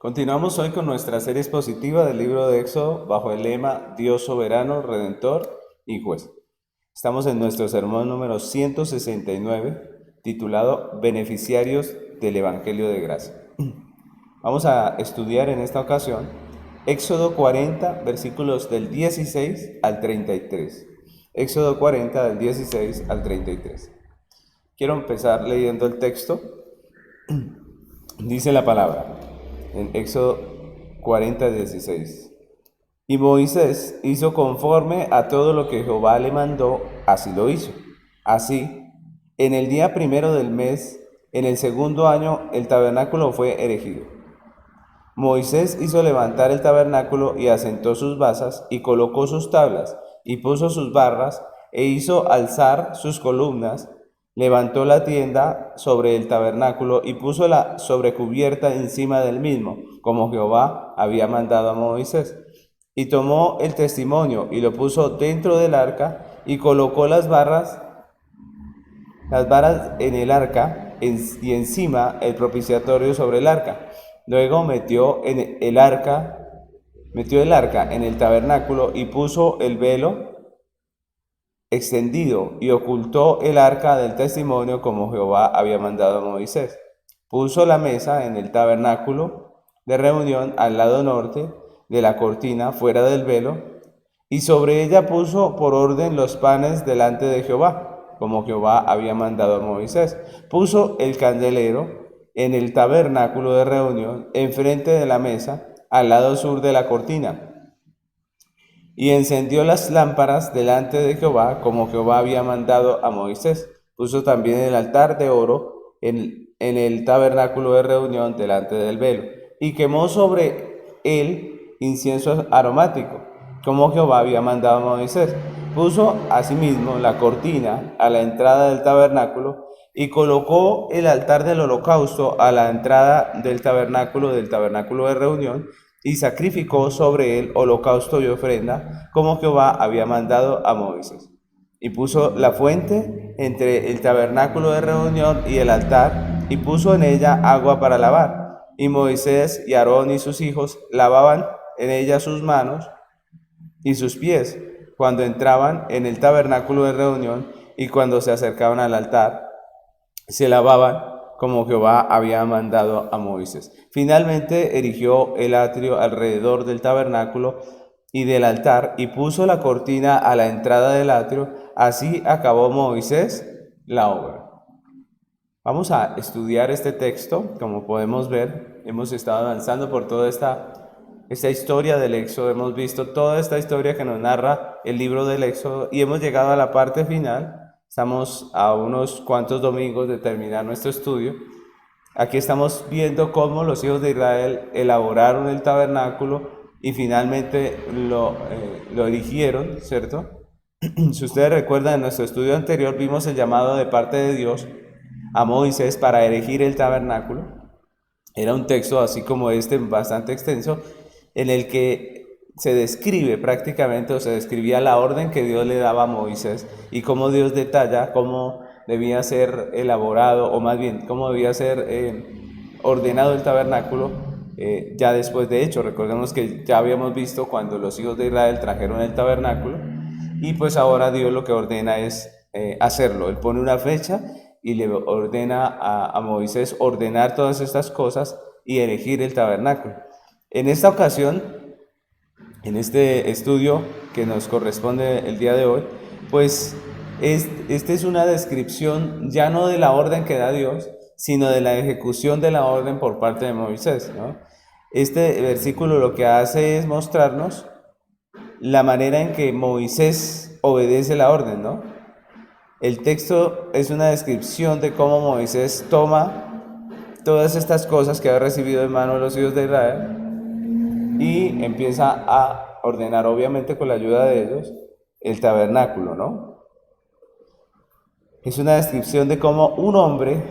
Continuamos hoy con nuestra serie expositiva del libro de Éxodo bajo el lema Dios soberano, redentor y juez. Estamos en nuestro sermón número 169, titulado Beneficiarios del Evangelio de Gracia. Vamos a estudiar en esta ocasión Éxodo 40, versículos del 16 al 33. Éxodo 40, del 16 al 33. Quiero empezar leyendo el texto. Dice la palabra en Éxodo 40, 16. Y Moisés hizo conforme a todo lo que Jehová le mandó, así lo hizo. Así, en el día primero del mes, en el segundo año, el tabernáculo fue erigido. Moisés hizo levantar el tabernáculo y asentó sus basas, y colocó sus tablas, y puso sus barras, e hizo alzar sus columnas. Levantó la tienda sobre el tabernáculo y puso la sobrecubierta encima del mismo, como Jehová había mandado a Moisés. Y tomó el testimonio y lo puso dentro del arca y colocó las varas en el arca y encima el propiciatorio sobre el arca. Luego metió el arca en el tabernáculo y puso el velo extendido y ocultó el arca del testimonio como Jehová había mandado a Moisés. Puso la mesa en el tabernáculo de reunión al lado norte de la cortina fuera del velo, y sobre ella puso por orden los panes delante de Jehová, como Jehová había mandado a Moisés. Puso el candelero en el tabernáculo de reunión enfrente de la mesa al lado sur de la cortina. Y encendió las lámparas delante de Jehová, como Jehová había mandado a Moisés. Puso también el altar de oro en el tabernáculo de reunión delante del velo, y quemó sobre él incienso aromático, como Jehová había mandado a Moisés. Puso asimismo la cortina a la entrada del tabernáculo, y colocó el altar del holocausto a la entrada del tabernáculo de reunión, y sacrificó sobre él holocausto y ofrenda, como Jehová había mandado a Moisés. Y puso la fuente entre el tabernáculo de reunión y el altar, y puso en ella agua para lavar. Y Moisés y Aarón y sus hijos lavaban en ella sus manos y sus pies, cuando entraban en el tabernáculo de reunión, y cuando se acercaban al altar, se lavaban como Jehová había mandado a Moisés. Finalmente erigió el atrio alrededor del tabernáculo y del altar, y puso la cortina a la entrada del atrio. Así acabó Moisés la obra. Vamos a estudiar este texto. Como podemos ver, hemos estado avanzando por toda esta historia del Éxodo. Hemos visto toda esta historia que nos narra el libro del Éxodo y hemos llegado a la parte final. Estamos a unos cuantos domingos de terminar nuestro estudio. Aquí estamos viendo cómo los hijos de Israel elaboraron el tabernáculo y finalmente lo erigieron, ¿cierto? Si ustedes recuerdan, en nuestro estudio anterior vimos el llamado de parte de Dios a Moisés para erigir el tabernáculo. Era un texto así como este, bastante extenso, en el que se describe prácticamente, o se describía la orden que Dios le daba a Moisés y cómo Dios detalla cómo debía ser elaborado, o más bien, cómo debía ser ordenado el tabernáculo ya después de hecho. Recordemos que ya habíamos visto cuando los hijos de Israel trajeron el tabernáculo, y pues ahora Dios lo que ordena es hacerlo. Él pone una fecha y le ordena a Moisés ordenar todas estas cosas y erigir el tabernáculo. En esta ocasión, en este estudio que nos corresponde el día de hoy, pues esta es una descripción ya no de la orden que da Dios, sino de la ejecución de la orden por parte de Moisés, ¿no? Este versículo lo que hace es mostrarnos la manera en que Moisés obedece la orden, ¿no? El texto es una descripción de cómo Moisés toma todas estas cosas que ha recibido en manos de los hijos de Israel y empieza a ordenar, obviamente con la ayuda de ellos, el tabernáculo, ¿no? Es una descripción de cómo un hombre,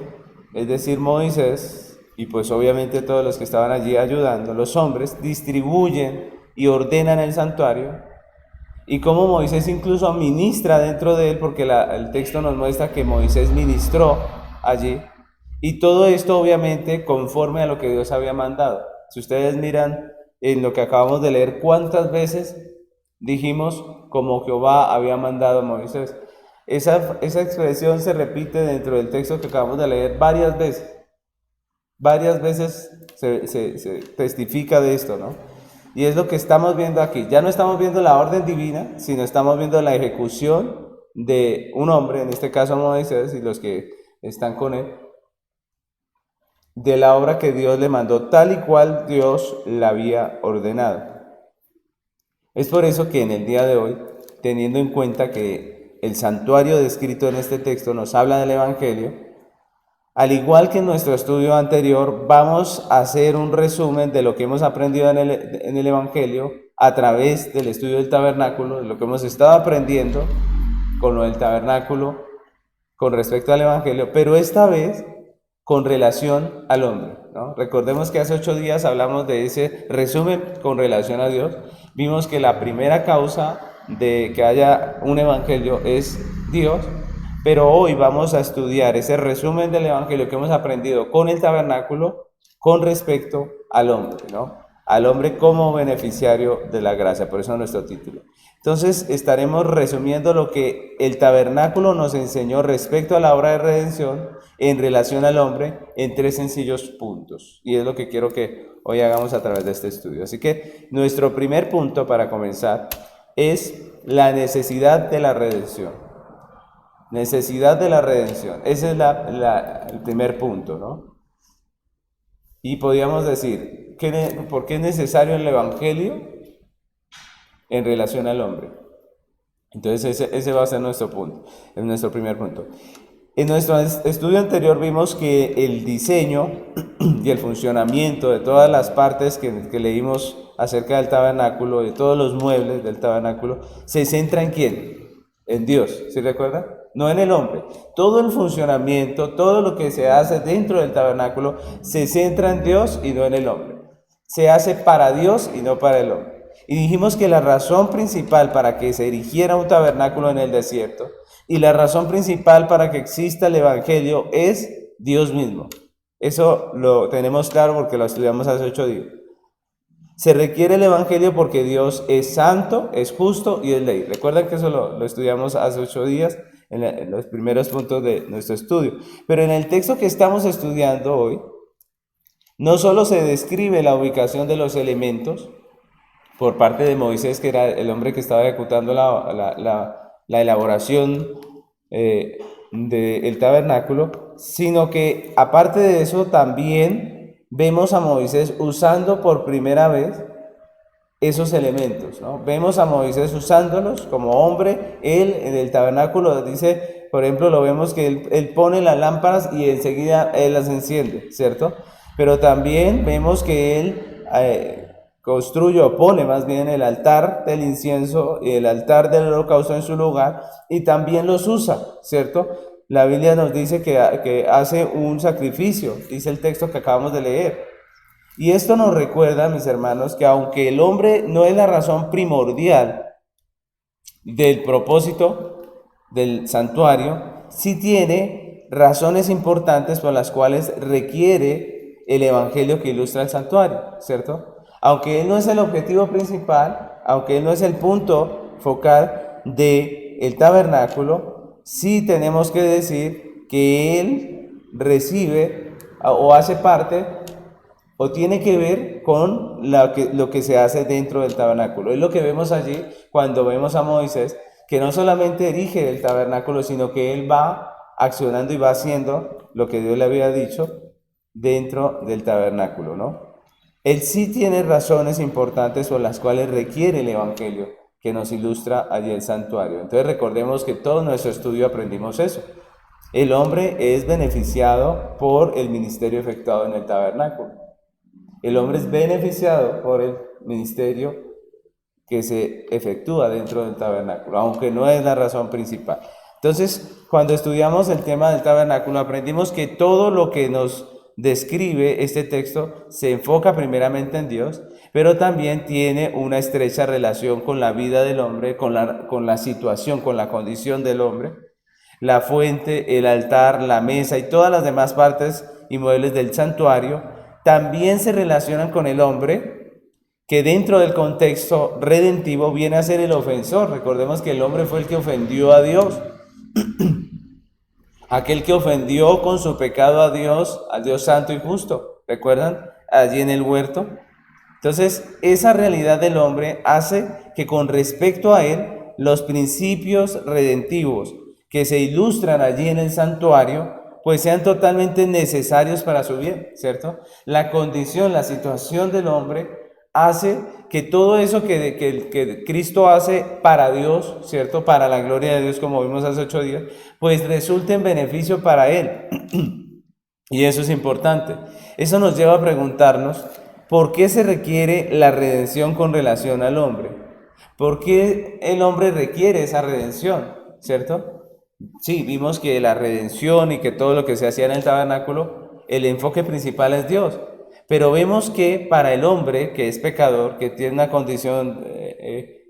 es decir, Moisés, y pues obviamente todos los que estaban allí ayudando, los hombres, distribuyen y ordenan el santuario, y cómo Moisés incluso ministra dentro de él, porque el texto nos muestra que Moisés ministró allí, y todo esto obviamente conforme a lo que Dios había mandado. Si ustedes miran en lo que acabamos de leer, ¿cuántas veces dijimos como Jehová había mandado a Moisés? Esa expresión se repite dentro del texto que acabamos de leer varias veces. Varias veces se testifica de esto, ¿no? Y es lo que estamos viendo aquí. Ya no estamos viendo la orden divina, sino estamos viendo la ejecución de un hombre, en este caso Moisés y los que están con él, de la obra que Dios le mandó, tal y cual Dios la había ordenado. Es por eso que en el día de hoy, teniendo en cuenta que el santuario descrito en este texto nos habla del Evangelio, al igual que en nuestro estudio anterior, vamos a hacer un resumen de lo que hemos aprendido en el Evangelio a través del estudio del tabernáculo, de lo que hemos estado aprendiendo con lo del tabernáculo con respecto al Evangelio, pero esta vez con relación al hombre, ¿no? Recordemos que hace 8 días hablamos de ese resumen con relación a Dios. Vimos que la primera causa de que haya un Evangelio es Dios, pero hoy vamos a estudiar ese resumen del Evangelio que hemos aprendido con el tabernáculo con respecto al hombre, ¿no? Al hombre como beneficiario de la gracia, por eso nuestro título. Entonces estaremos resumiendo lo que el tabernáculo nos enseñó respecto a la obra de redención en relación al hombre en 3 sencillos puntos. Y es lo que quiero que hoy hagamos a través de este estudio. Así que nuestro primer punto para comenzar es la necesidad de la redención. Necesidad de la redención. Ese es el primer punto, ¿no? Y podríamos decir, ¿por qué es necesario el Evangelio en relación al hombre? Entonces ese va a ser nuestro punto, es nuestro primer punto. En nuestro estudio anterior vimos que el diseño y el funcionamiento de todas las partes que leímos acerca del tabernáculo, de todos los muebles del tabernáculo, se centra ¿en quién? En Dios, ¿sí recuerdan? No en el hombre. Todo el funcionamiento, todo lo que se hace dentro del tabernáculo se centra en Dios y no en el hombre. Se hace para Dios y no para el hombre. Y dijimos que la razón principal para que se erigiera un tabernáculo en el desierto y la razón principal para que exista el Evangelio es Dios mismo. Eso lo tenemos claro porque lo estudiamos hace 8 días. Se requiere el Evangelio porque Dios es santo, es justo y es ley. Recuerden que eso lo estudiamos hace 8 días en los primeros puntos de nuestro estudio. Pero en el texto que estamos estudiando hoy, no solo se describe la ubicación de los elementos por parte de Moisés, que era el hombre que estaba ejecutando la elaboración del tabernáculo, sino que aparte de eso también vemos a Moisés usando por primera vez esos elementos, ¿no? Vemos a Moisés usándolos como hombre. Él en el tabernáculo dice, por ejemplo, lo vemos que él pone las lámparas y enseguida él las enciende, ¿cierto? Pero también vemos que él construye o pone más bien el altar del incienso y el altar del holocausto en su lugar y también los usa, ¿cierto? La Biblia nos dice que hace un sacrificio, dice el texto que acabamos de leer. Y esto nos recuerda, mis hermanos, que aunque el hombre no es la razón primordial del propósito del santuario, sí tiene razones importantes por las cuales requiere el evangelio que ilustra el santuario, ¿cierto? Aunque él no es el objetivo principal, aunque él no es el punto focal del tabernáculo, sí tenemos que decir que él recibe o hace parte o tiene que ver con lo que se hace dentro del tabernáculo. Es lo que vemos allí cuando vemos a Moisés, que no solamente erige el tabernáculo, sino que él va accionando y va haciendo lo que Dios le había dicho dentro del tabernáculo, ¿no? Él sí tiene razones importantes por las cuales requiere el evangelio que nos ilustra allí el santuario. Entonces recordemos que todo nuestro estudio aprendimos eso. El hombre es beneficiado por el ministerio efectuado en el tabernáculo. El hombre es beneficiado por el ministerio que se efectúa dentro del tabernáculo, aunque no es la razón principal. Entonces, cuando estudiamos el tema del tabernáculo, aprendimos que todo lo que nos describe este texto se enfoca primeramente en Dios, pero también tiene una estrecha relación con la vida del hombre, con la situación, con la condición del hombre. La fuente, el altar, la mesa y todas las demás partes y muebles del santuario también se relacionan con el hombre, que dentro del contexto redentivo viene a ser el ofensor. Recordemos que el hombre fue el que ofendió a Dios, aquel que ofendió con su pecado a Dios, al Dios santo y justo. ¿Recuerdan? Allí en el huerto. Entonces, esa realidad del hombre hace que con respecto a él, los principios redentivos que se ilustran allí en el santuario, pues sean totalmente necesarios para su bien, ¿cierto? La condición, la situación del hombre hace que todo eso que Cristo hace para Dios, ¿cierto? Para la gloria de Dios, como vimos hace 8 días, pues resulte en beneficio para él. Y eso es importante. Eso nos lleva a preguntarnos, ¿por qué se requiere la redención con relación al hombre? ¿Por qué el hombre requiere esa redención? ¿Cierto? Sí, vimos que la redención y que todo lo que se hacía en el tabernáculo, el enfoque principal es Dios. Pero vemos que para el hombre, que es pecador, que tiene una condición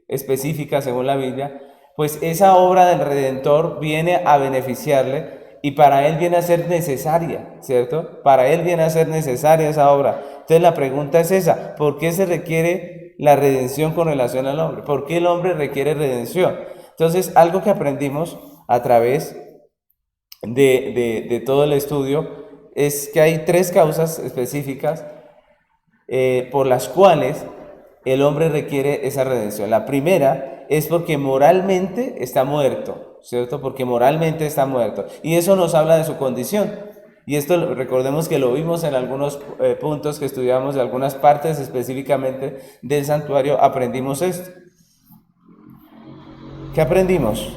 específica según la Biblia, pues esa obra del Redentor viene a beneficiarle y para él viene a ser necesaria, ¿cierto? Para él viene a ser necesaria esa obra. Entonces la pregunta es esa, ¿por qué se requiere la redención con relación al hombre? ¿Por qué el hombre requiere redención? Entonces, algo que aprendimos a través de todo el estudio es que hay 3 causas específicas por las cuales el hombre requiere esa redención. La primera es porque moralmente está muerto, ¿cierto? Porque moralmente está muerto. Y eso nos habla de su condición. Y esto recordemos que lo vimos en algunos puntos que estudiamos, de algunas partes específicamente del santuario, aprendimos esto. ¿Qué aprendimos?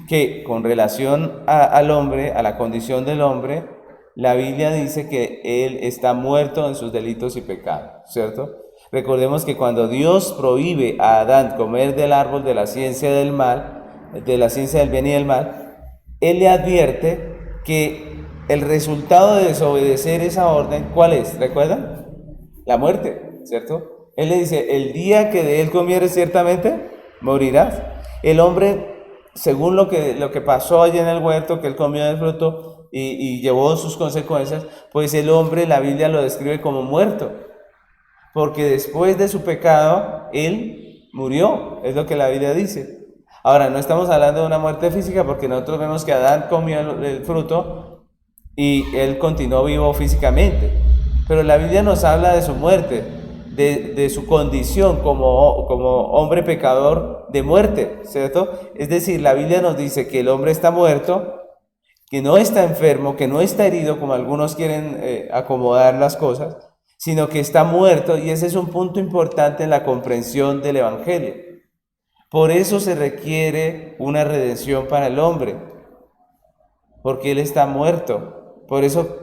Que con relación al hombre, a la condición del hombre, la Biblia dice que él está muerto en sus delitos y pecados, ¿cierto? Recordemos que cuando Dios prohíbe a Adán comer del árbol de la ciencia del mal, de la ciencia del bien y del mal, él le advierte que el resultado de desobedecer esa orden, ¿cuál es? ¿Recuerdan? La muerte, ¿cierto? Él le dice, el día que de él comieres ciertamente, morirás. El hombre, según lo que pasó allí en el huerto, que él comió del fruto y llevó sus consecuencias, pues el hombre, la Biblia lo describe como muerto, porque después de su pecado, él murió, es lo que la Biblia dice. Ahora, no estamos hablando de una muerte física, porque nosotros vemos que Adán comió el fruto y él continuó vivo físicamente, pero la Biblia nos habla de su muerte, de su condición como hombre pecador de muerte, ¿cierto? Es decir, la Biblia nos dice que el hombre está muerto, que no está enfermo, que no está herido, como algunos quieren acomodar las cosas, sino que está muerto, y ese es un punto importante en la comprensión del Evangelio. Por eso se requiere una redención para el hombre, porque él está muerto. Por eso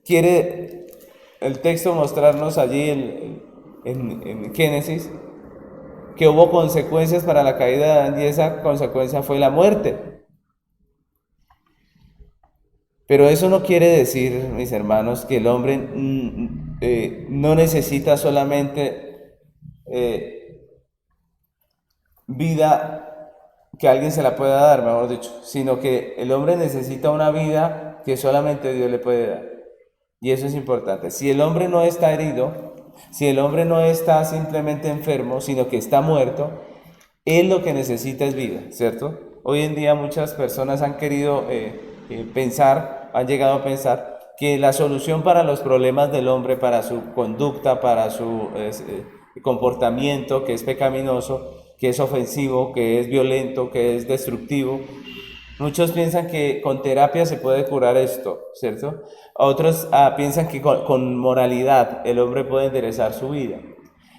quiere el texto mostrarnos allí en Génesis que hubo consecuencias para la caída de Adán, y esa consecuencia fue la muerte. Pero eso no quiere decir, mis hermanos, que el hombre no necesita solamente vida que alguien se la pueda dar, mejor dicho, sino que el hombre necesita una vida que solamente Dios le puede dar. Y eso es importante. Si el hombre no está herido, si el hombre no está simplemente enfermo, sino que está muerto, él lo que necesita es vida, ¿cierto? Hoy en día muchas personas han querido pensar, han llegado a pensar que la solución para los problemas del hombre, para su conducta, para su comportamiento que es pecaminoso, que es ofensivo, que es violento, que es destructivo, muchos piensan que con terapia se puede curar esto, ¿cierto? Otros piensan que con moralidad el hombre puede enderezar su vida.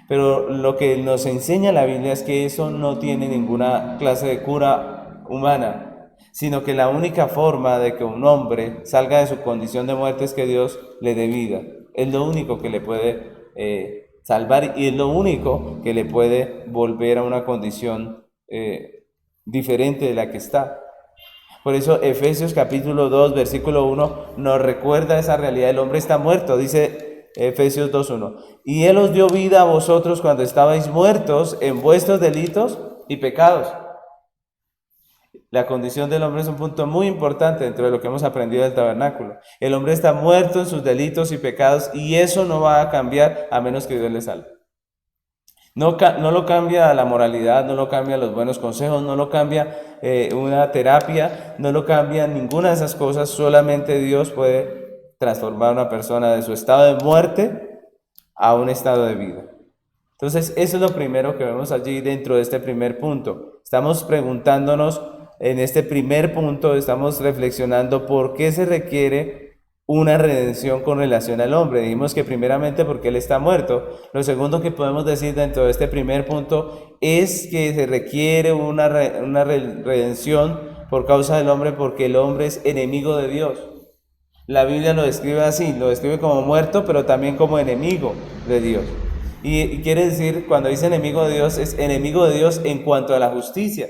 Pero lo que nos enseña la Biblia es que eso no tiene ninguna clase de cura humana, sino que la única forma de que un hombre salga de su condición de muerte es que Dios le dé vida. Es lo único que le puede salvar, y es lo único que le puede volver a una condición diferente de la que está. Por eso Efesios capítulo 2, versículo 1 nos recuerda esa realidad. El hombre está muerto, dice Efesios 2:1. Y Él os dio vida a vosotros cuando estabais muertos en vuestros delitos y pecados. La condición del hombre es un punto muy importante dentro de lo que hemos aprendido del tabernáculo. El hombre está muerto en sus delitos y pecados y eso no va a cambiar a menos que Dios le salve. No lo cambia la moralidad, no lo cambia los buenos consejos, no lo cambia una terapia, no lo cambia ninguna de esas cosas. Solamente Dios puede transformar a una persona de su estado de muerte a un estado de vida. Entonces, eso es lo primero que vemos allí dentro de este primer punto. Estamos preguntándonos en este primer punto, estamos reflexionando por qué se requiere una redención con relación al hombre. Dijimos que primeramente porque él está muerto. Lo segundo que podemos decir dentro de este primer punto es que se requiere una redención por causa del hombre porque el hombre es enemigo de Dios. La Biblia lo describe así, lo describe como muerto, pero también como enemigo de Dios. Y quiere decir, cuando dice enemigo de Dios, es enemigo de Dios en cuanto a la justicia.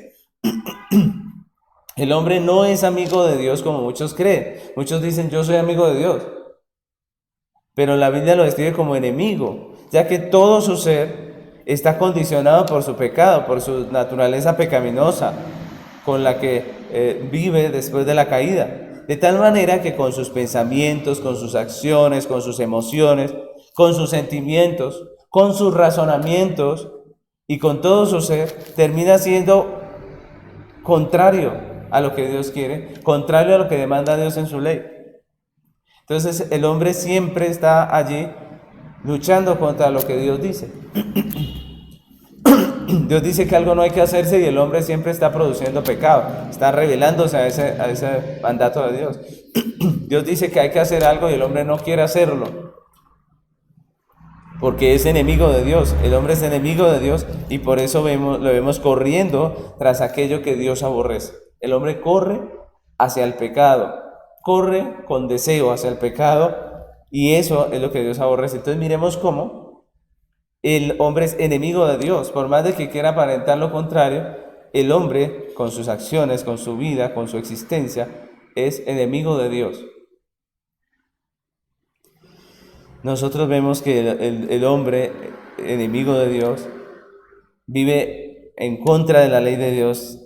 El hombre no es amigo de Dios como muchos creen. Muchos dicen, yo soy amigo de Dios. Pero la Biblia lo describe como enemigo, ya que todo su ser está condicionado por su pecado, por su naturaleza pecaminosa, con la que vive después de la caída. De tal manera que con sus pensamientos, con sus acciones, con sus emociones, con sus sentimientos, con sus razonamientos y con todo su ser, termina siendo contrario a lo que Dios quiere, contrario a lo que demanda Dios en su ley. Entonces el hombre siempre está allí luchando contra lo que Dios dice. Dios dice que algo no hay que hacerse y el hombre siempre está produciendo pecado, está rebelándose a ese mandato de Dios. Dios dice que hay que hacer algo y el hombre no quiere hacerlo, porque es enemigo de Dios. El hombre es enemigo de Dios y por eso lo vemos corriendo tras aquello que Dios aborrece. El hombre corre hacia el pecado, corre con deseo hacia el pecado y eso es lo que Dios aborrece. Entonces miremos cómo el hombre es enemigo de Dios. Por más de que quiera aparentar lo contrario, el hombre con sus acciones, con su vida, con su existencia, es enemigo de Dios. Nosotros vemos que el hombre, enemigo de Dios, vive en contra de la ley de Dios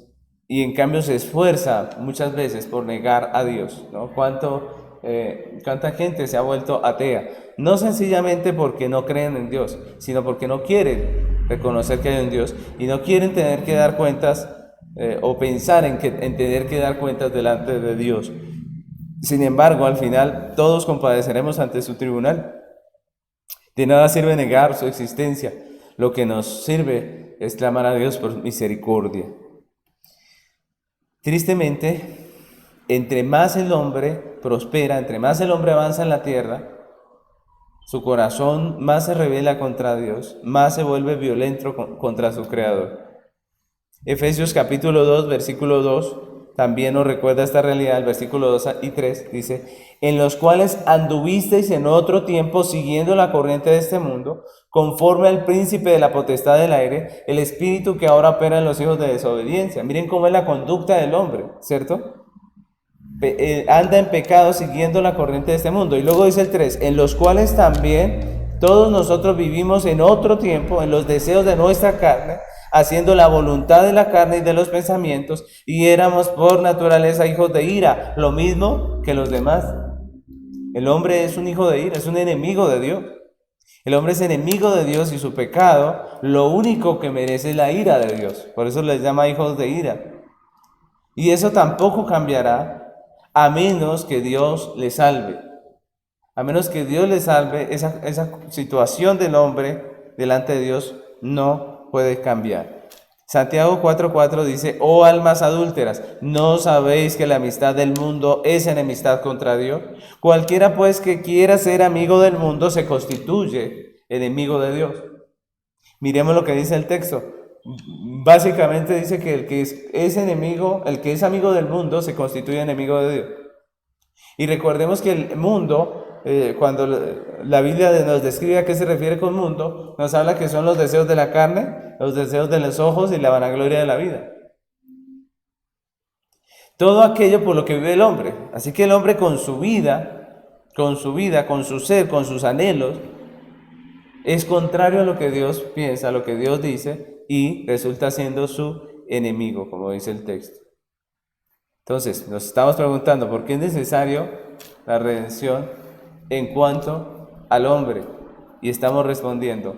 y en cambio se esfuerza muchas veces por negar a Dios, ¿no? ¿Cuánta gente se ha vuelto atea? No sencillamente porque no creen en Dios, sino porque no quieren reconocer que hay un Dios y no quieren tener que dar cuentas o pensar en tener que dar cuentas delante de Dios. Sin embargo, al final todos compadeceremos ante su tribunal. De nada sirve negar su existencia. Lo que nos sirve es clamar a Dios por misericordia. Tristemente, entre más el hombre prospera, entre más el hombre avanza en la tierra, su corazón más se rebela contra Dios, más se vuelve violento contra su Creador. Efesios capítulo 2, versículo 2, también nos recuerda esta realidad. El versículo 2 y 3 dice: en los cuales anduvisteis en otro tiempo siguiendo la corriente de este mundo, conforme al príncipe de la potestad del aire, el espíritu que ahora opera en los hijos de desobediencia. Miren cómo es la conducta del hombre, ¿cierto? Anda en pecado siguiendo la corriente de este mundo. Y luego dice el 3, en los cuales también todos nosotros vivimos en otro tiempo, en los deseos de nuestra carne, haciendo la voluntad de la carne y de los pensamientos, y éramos por naturaleza hijos de ira, lo mismo que los demás. El hombre es un hijo de ira, es un enemigo de Dios. El hombre es enemigo de Dios y su pecado lo único que merece es la ira de Dios. Por eso les llama hijos de ira. Y eso tampoco cambiará a menos que Dios le salve. A menos que Dios le salve, esa situación del hombre delante de Dios no puede cambiar. Santiago 4:4 dice: oh almas adúlteras, ¿no sabéis que la amistad del mundo es enemistad contra Dios? Cualquiera pues que quiera ser amigo del mundo se constituye enemigo de Dios. Miremos lo que dice el texto. Básicamente dice que el que es enemigo, el que es amigo del mundo se constituye enemigo de Dios. Y recordemos que el mundo, cuando la Biblia nos describe a qué se refiere con mundo, nos habla que son los deseos de la carne, los deseos de los ojos y la vanagloria de la vida. Todo aquello por lo que vive el hombre. Así que el hombre con su vida, con su ser, con sus anhelos, es contrario a lo que Dios piensa, a lo que Dios dice, y resulta siendo su enemigo, como dice el texto. Entonces, nos estamos preguntando por qué es necesario la redención en cuanto al hombre. Y estamos respondiendo,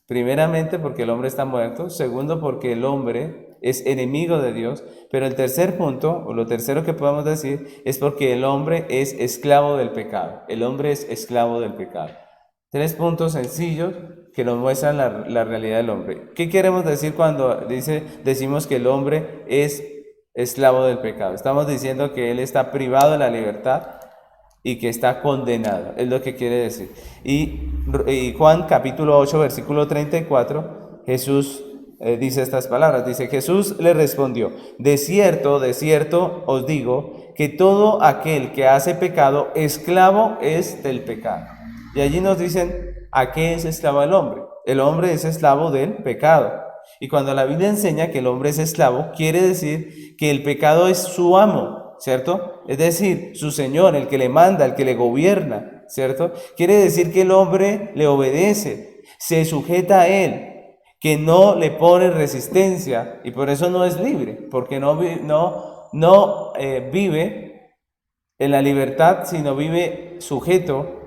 primeramente porque el hombre está muerto, segundo porque el hombre es enemigo de Dios, pero el tercer punto, o lo tercero que podemos decir, es porque el hombre es esclavo del pecado. El hombre es esclavo del pecado. 3 puntos sencillos que nos muestran la realidad del hombre. ¿Qué queremos decir cuando decimos que el hombre es esclavo del pecado? Estamos diciendo que él está privado de la libertad y que está condenado, es lo que quiere decir. Y Juan capítulo 8, versículo 34, Jesús dice estas palabras, dice, Jesús le respondió, de cierto os digo, que todo aquel que hace pecado, esclavo es del pecado. Y allí nos dicen, ¿a qué es esclavo el hombre? El hombre es esclavo del pecado. Y cuando la Biblia enseña que el hombre es esclavo, quiere decir que el pecado es su amo, ¿cierto? Es decir, su señor, el que le manda, el que le gobierna, ¿cierto? Quiere decir que el hombre le obedece, se sujeta a él, que no le pone resistencia y por eso no es libre, porque no vive en la libertad, sino vive sujeto,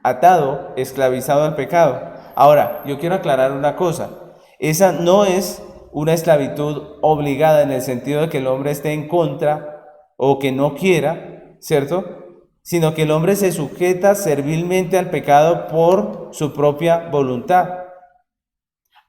atado, esclavizado al pecado. Ahora, yo quiero aclarar una cosa. Esa no es una esclavitud obligada en el sentido de que el hombre esté en contra o que no quiera, ¿cierto? Sino que el hombre se sujeta servilmente al pecado por su propia voluntad.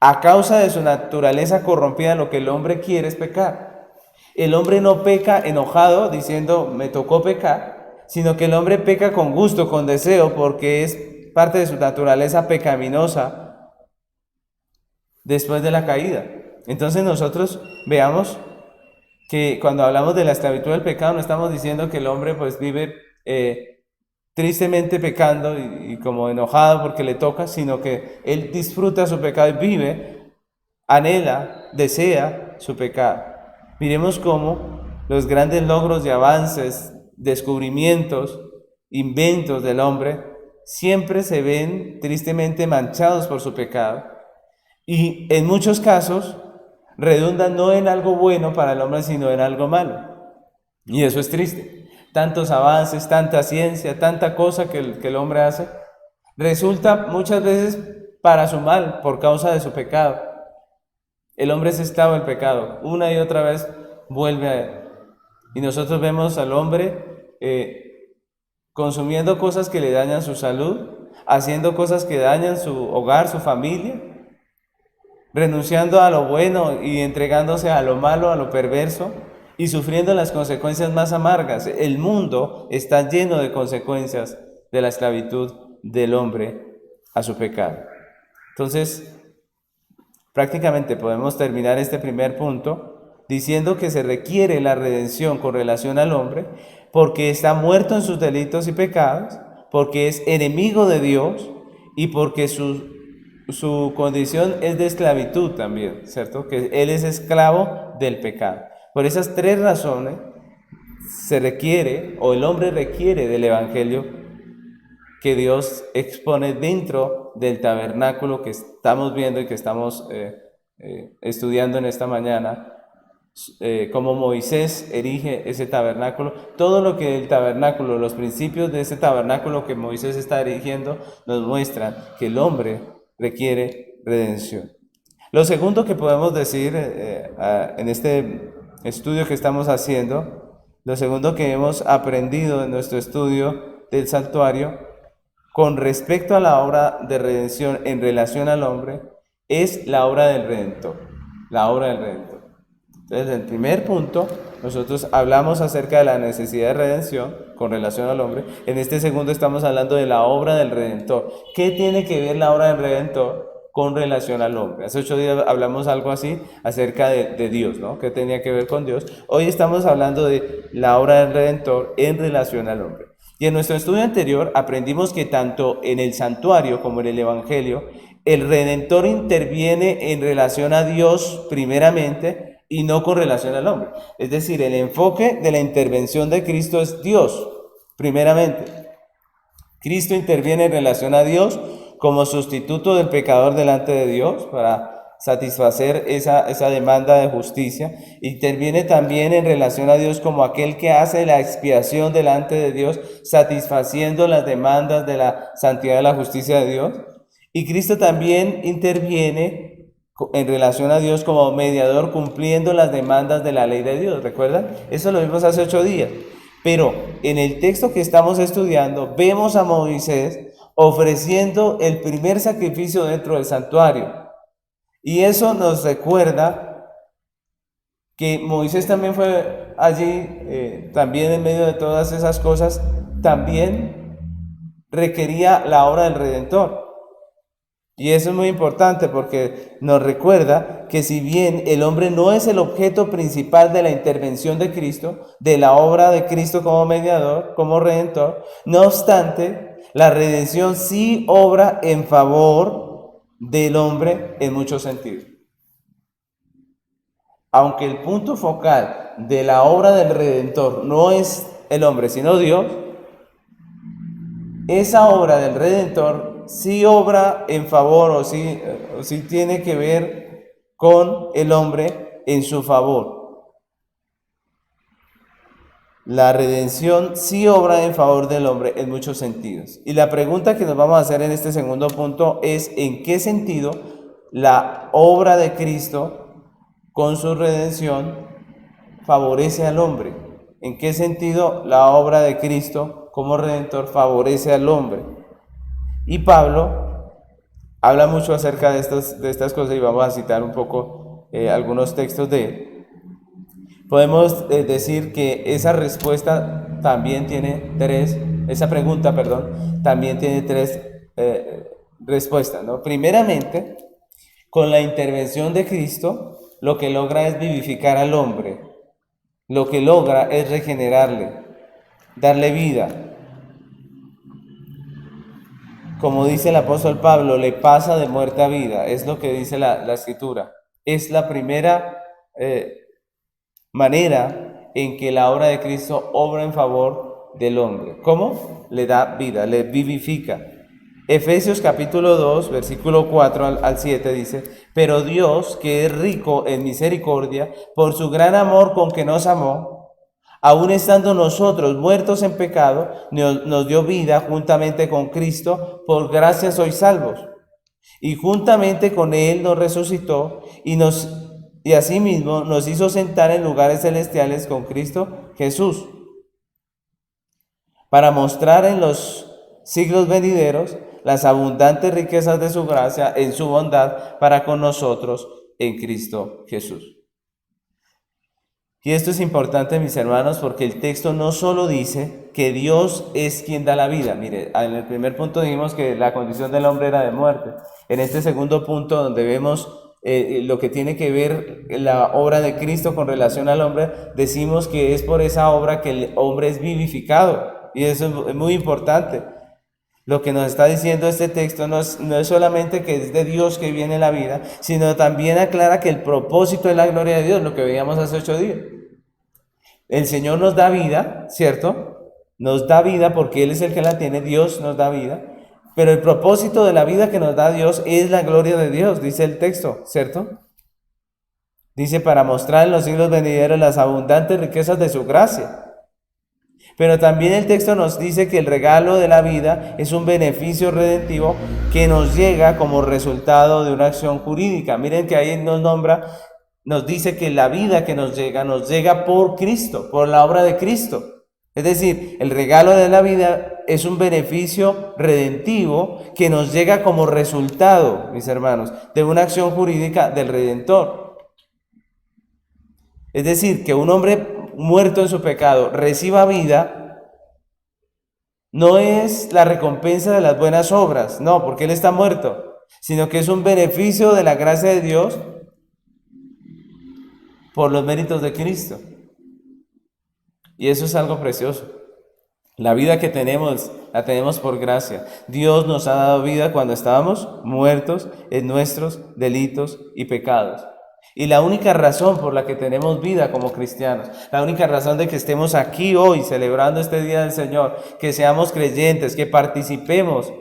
A causa de su naturaleza corrompida, lo que el hombre quiere es pecar. El hombre no peca enojado diciendo, me tocó pecar, sino que el hombre peca con gusto, con deseo, porque es parte de su naturaleza pecaminosa después de la caída. Entonces nosotros veamos que cuando hablamos de la esclavitud del pecado, no estamos diciendo que el hombre pues vive tristemente pecando y como enojado porque le toca, sino que él disfruta su pecado y vive, anhela, desea su pecado. Miremos cómo los grandes logros y avances, descubrimientos, inventos del hombre, siempre se ven tristemente manchados por su pecado. Y en muchos casos redundan no en algo bueno para el hombre, sino en algo malo. Y eso es triste. Tantos avances, tanta ciencia, tanta cosa que el hombre hace, resulta muchas veces para su mal, por causa de su pecado. El hombre es esclavo del pecado, una y otra vez vuelve a él. Y nosotros vemos al hombre consumiendo cosas que le dañan su salud, haciendo cosas que dañan su hogar, su familia, renunciando a lo bueno y entregándose a lo malo, a lo perverso, y sufriendo las consecuencias más amargas. El mundo está lleno de consecuencias de la esclavitud del hombre a su pecado. Entonces, prácticamente podemos terminar este primer punto diciendo que se requiere la redención con relación al hombre porque está muerto en sus delitos y pecados, porque es enemigo de Dios y porque su condición es de esclavitud también, ¿cierto? Que él es esclavo del pecado. Por esas 3 razones se requiere, o el hombre requiere del evangelio que Dios expone dentro del tabernáculo que estamos viendo y que estamos estudiando en esta mañana, como Moisés erige ese tabernáculo. Todo lo que el tabernáculo, los principios de ese tabernáculo que Moisés está erigiendo, nos muestran que el hombre requiere redención. Lo segundo que podemos decir en este estudio que estamos haciendo, lo segundo que hemos aprendido en nuestro estudio del santuario, con respecto a la obra de redención en relación al hombre, es la obra del Redentor. La obra del Redentor. Entonces, en el primer punto, nosotros hablamos acerca de la necesidad de redención con relación al hombre. En este segundo estamos hablando de la obra del Redentor. ¿Qué tiene que ver la obra del Redentor con relación al hombre? Hace 8 días hablamos algo así acerca de Dios, ¿no? ¿Qué tenía que ver con Dios? Hoy estamos hablando de la obra del Redentor en relación al hombre. Y en nuestro estudio anterior aprendimos que tanto en el santuario como en el Evangelio, el Redentor interviene en relación a Dios primeramente y no con relación al hombre. Es decir, el enfoque de la intervención de Cristo es Dios, primeramente. Cristo interviene en relación a Dios como sustituto del pecador delante de Dios para satisfacer esa demanda de justicia. Interviene también en relación a Dios como aquel que hace la expiación delante de Dios, satisfaciendo las demandas de la santidad y la justicia de Dios. Y Cristo también interviene en relación a Dios como mediador, cumpliendo las demandas de la ley de Dios. ¿Recuerdan? Eso lo vimos hace 8 días. Pero en el texto que estamos estudiando, vemos a Moisés ofreciendo el primer sacrificio dentro del santuario. Y eso nos recuerda que Moisés también fue allí, también en medio de todas esas cosas, también requería la obra del Redentor. Y eso es muy importante porque nos recuerda que si bien el hombre no es el objeto principal de la intervención de Cristo, de la obra de Cristo como mediador, como redentor, no obstante, la redención sí obra en favor del hombre en muchos sentidos. Aunque el punto focal de la obra del Redentor no es el hombre, sino Dios, esa obra del Redentor sí obra en favor o sí tiene que ver con el hombre en su favor. La redención sí obra en favor del hombre en muchos sentidos. Y la pregunta que nos vamos a hacer en este segundo punto es: ¿en qué sentido la obra de Cristo con su redención favorece al hombre? ¿En qué sentido la obra de Cristo como Redentor favorece al hombre? Y Pablo habla mucho acerca de estas cosas y vamos a citar un poco algunos textos de él. Podemos decir que esa respuesta también tiene esa pregunta, también tiene tres respuestas, ¿no? Primeramente, con la intervención de Cristo, lo que logra es vivificar al hombre, lo que logra es regenerarle, darle vida. Como dice el apóstol Pablo, le pasa de muerte a vida, es lo que dice la Escritura. Es la primera manera en que la obra de Cristo obra en favor del hombre. ¿Cómo? Le da vida, le vivifica. Efesios capítulo 2, versículo 4 al 7 dice: pero Dios, que es rico en misericordia, por su gran amor con que nos amó, aun estando nosotros muertos en pecado, nos dio vida juntamente con Cristo, por gracia sois salvos. Y juntamente con Él nos resucitó y asimismo nos hizo sentar en lugares celestiales con Cristo Jesús, para mostrar en los siglos venideros las abundantes riquezas de su gracia en su bondad para con nosotros en Cristo Jesús. Y esto es importante, mis hermanos, porque el texto no solo dice que Dios es quien da la vida. Mire, en el primer punto dijimos que la condición del hombre era de muerte. En este segundo punto, donde vemos lo que tiene que ver la obra de Cristo con relación al hombre, decimos que es por esa obra que el hombre es vivificado. Y eso es muy importante. Lo que nos está diciendo este texto no es solamente que es de Dios que viene la vida, sino también aclara que el propósito es la gloria de Dios, lo que veíamos hace 8 días. El Señor nos da vida, ¿cierto? Nos da vida porque Él es el que la tiene, Dios nos da vida. Pero el propósito de la vida que nos da Dios es la gloria de Dios, dice el texto, ¿cierto? Dice, para mostrar en los siglos venideros las abundantes riquezas de su gracia. Pero también el texto nos dice que el regalo de la vida es un beneficio redentivo que nos llega como resultado de una acción jurídica. Miren que ahí nos dice que la vida que nos llega por Cristo, por la obra de Cristo. Es decir, el regalo de la vida es un beneficio redentivo que nos llega como resultado, mis hermanos, de una acción jurídica del Redentor. Es decir, que un hombre muerto en su pecado reciba vida, no es la recompensa de las buenas obras, no, porque él está muerto, sino que es un beneficio de la gracia de Dios por los méritos de Cristo. Y eso es algo precioso. La vida que tenemos, la tenemos por gracia. Dios nos ha dado vida cuando estábamos muertos en nuestros delitos y pecados. Y la única razón por la que tenemos vida como cristianos, la única razón de que estemos aquí hoy celebrando este Día del Señor, que seamos creyentes, que participemos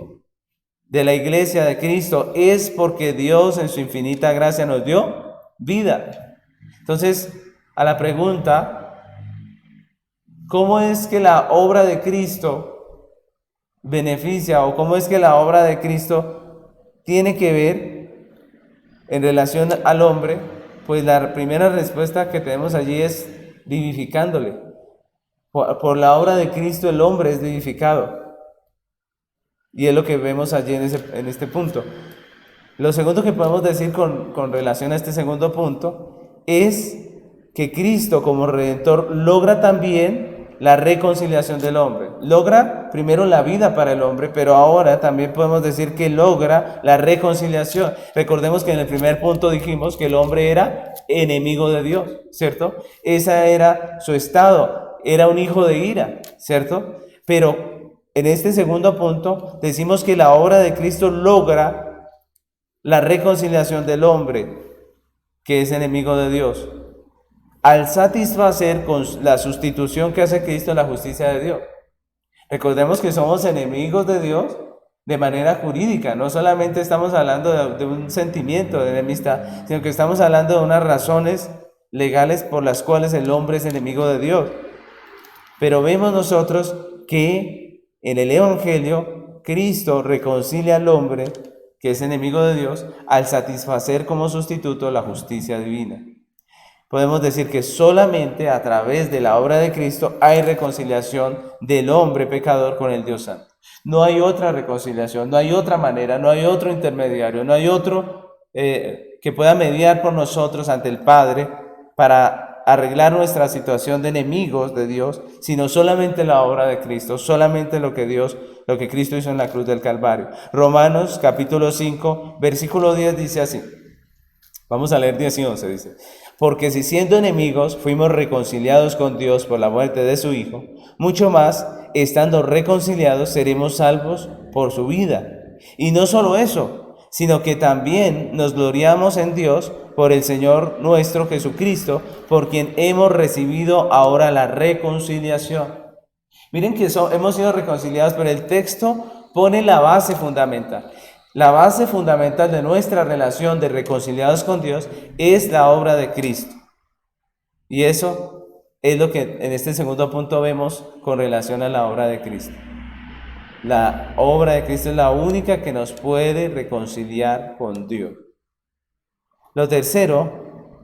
de la iglesia de Cristo es porque Dios en su infinita gracia nos dio vida. Entonces, a la pregunta, ¿cómo es que la obra de Cristo beneficia o cómo es que la obra de Cristo tiene que ver en relación al hombre? Pues la primera respuesta que tenemos allí es vivificándole. Por la obra de Cristo el hombre es vivificado. Y es lo que vemos allí en este punto. Lo segundo que podemos decir con relación a este segundo punto es que Cristo como Redentor logra también la reconciliación del hombre. Logra primero la vida para el hombre, pero ahora también podemos decir que logra la reconciliación. Recordemos que en el primer punto dijimos que el hombre era enemigo de Dios, ¿cierto? Ese era su estado, era un hijo de ira, ¿cierto? Pero en este segundo punto decimos que la obra de Cristo logra la reconciliación del hombre que es enemigo de Dios, al satisfacer con la sustitución que hace Cristo en la justicia de Dios. Recordemos que somos enemigos de Dios de manera jurídica, no solamente estamos hablando de un sentimiento de enemistad, sino que estamos hablando de unas razones legales por las cuales el hombre es enemigo de Dios. Pero vemos nosotros que en el Evangelio Cristo reconcilia al hombre que es enemigo de Dios, al satisfacer como sustituto la justicia divina. Podemos decir que solamente a través de la obra de Cristo hay reconciliación del hombre pecador con el Dios Santo. No hay otra reconciliación, no hay otra manera, no hay otro intermediario, no hay otro que pueda mediar por nosotros ante el Padre para arreglar nuestra situación de enemigos de Dios, sino solamente la obra de Cristo, solamente lo que Cristo hizo en la cruz del Calvario. Romanos capítulo 5, versículo 10 dice así. Vamos a leer 10 y 11, dice. Porque si siendo enemigos fuimos reconciliados con Dios por la muerte de su Hijo, mucho más, estando reconciliados, seremos salvos por su vida. Y no solo eso, sino que también nos gloriamos en Dios por el Señor nuestro Jesucristo, por quien hemos recibido ahora la reconciliación. Miren que hemos sido reconciliados, pero el texto pone la base fundamental. La base fundamental de nuestra relación de reconciliados con Dios es la obra de Cristo. Y eso es lo que en este segundo punto vemos con relación a la obra de Cristo. La obra de Cristo es la única que nos puede reconciliar con Dios. Lo tercero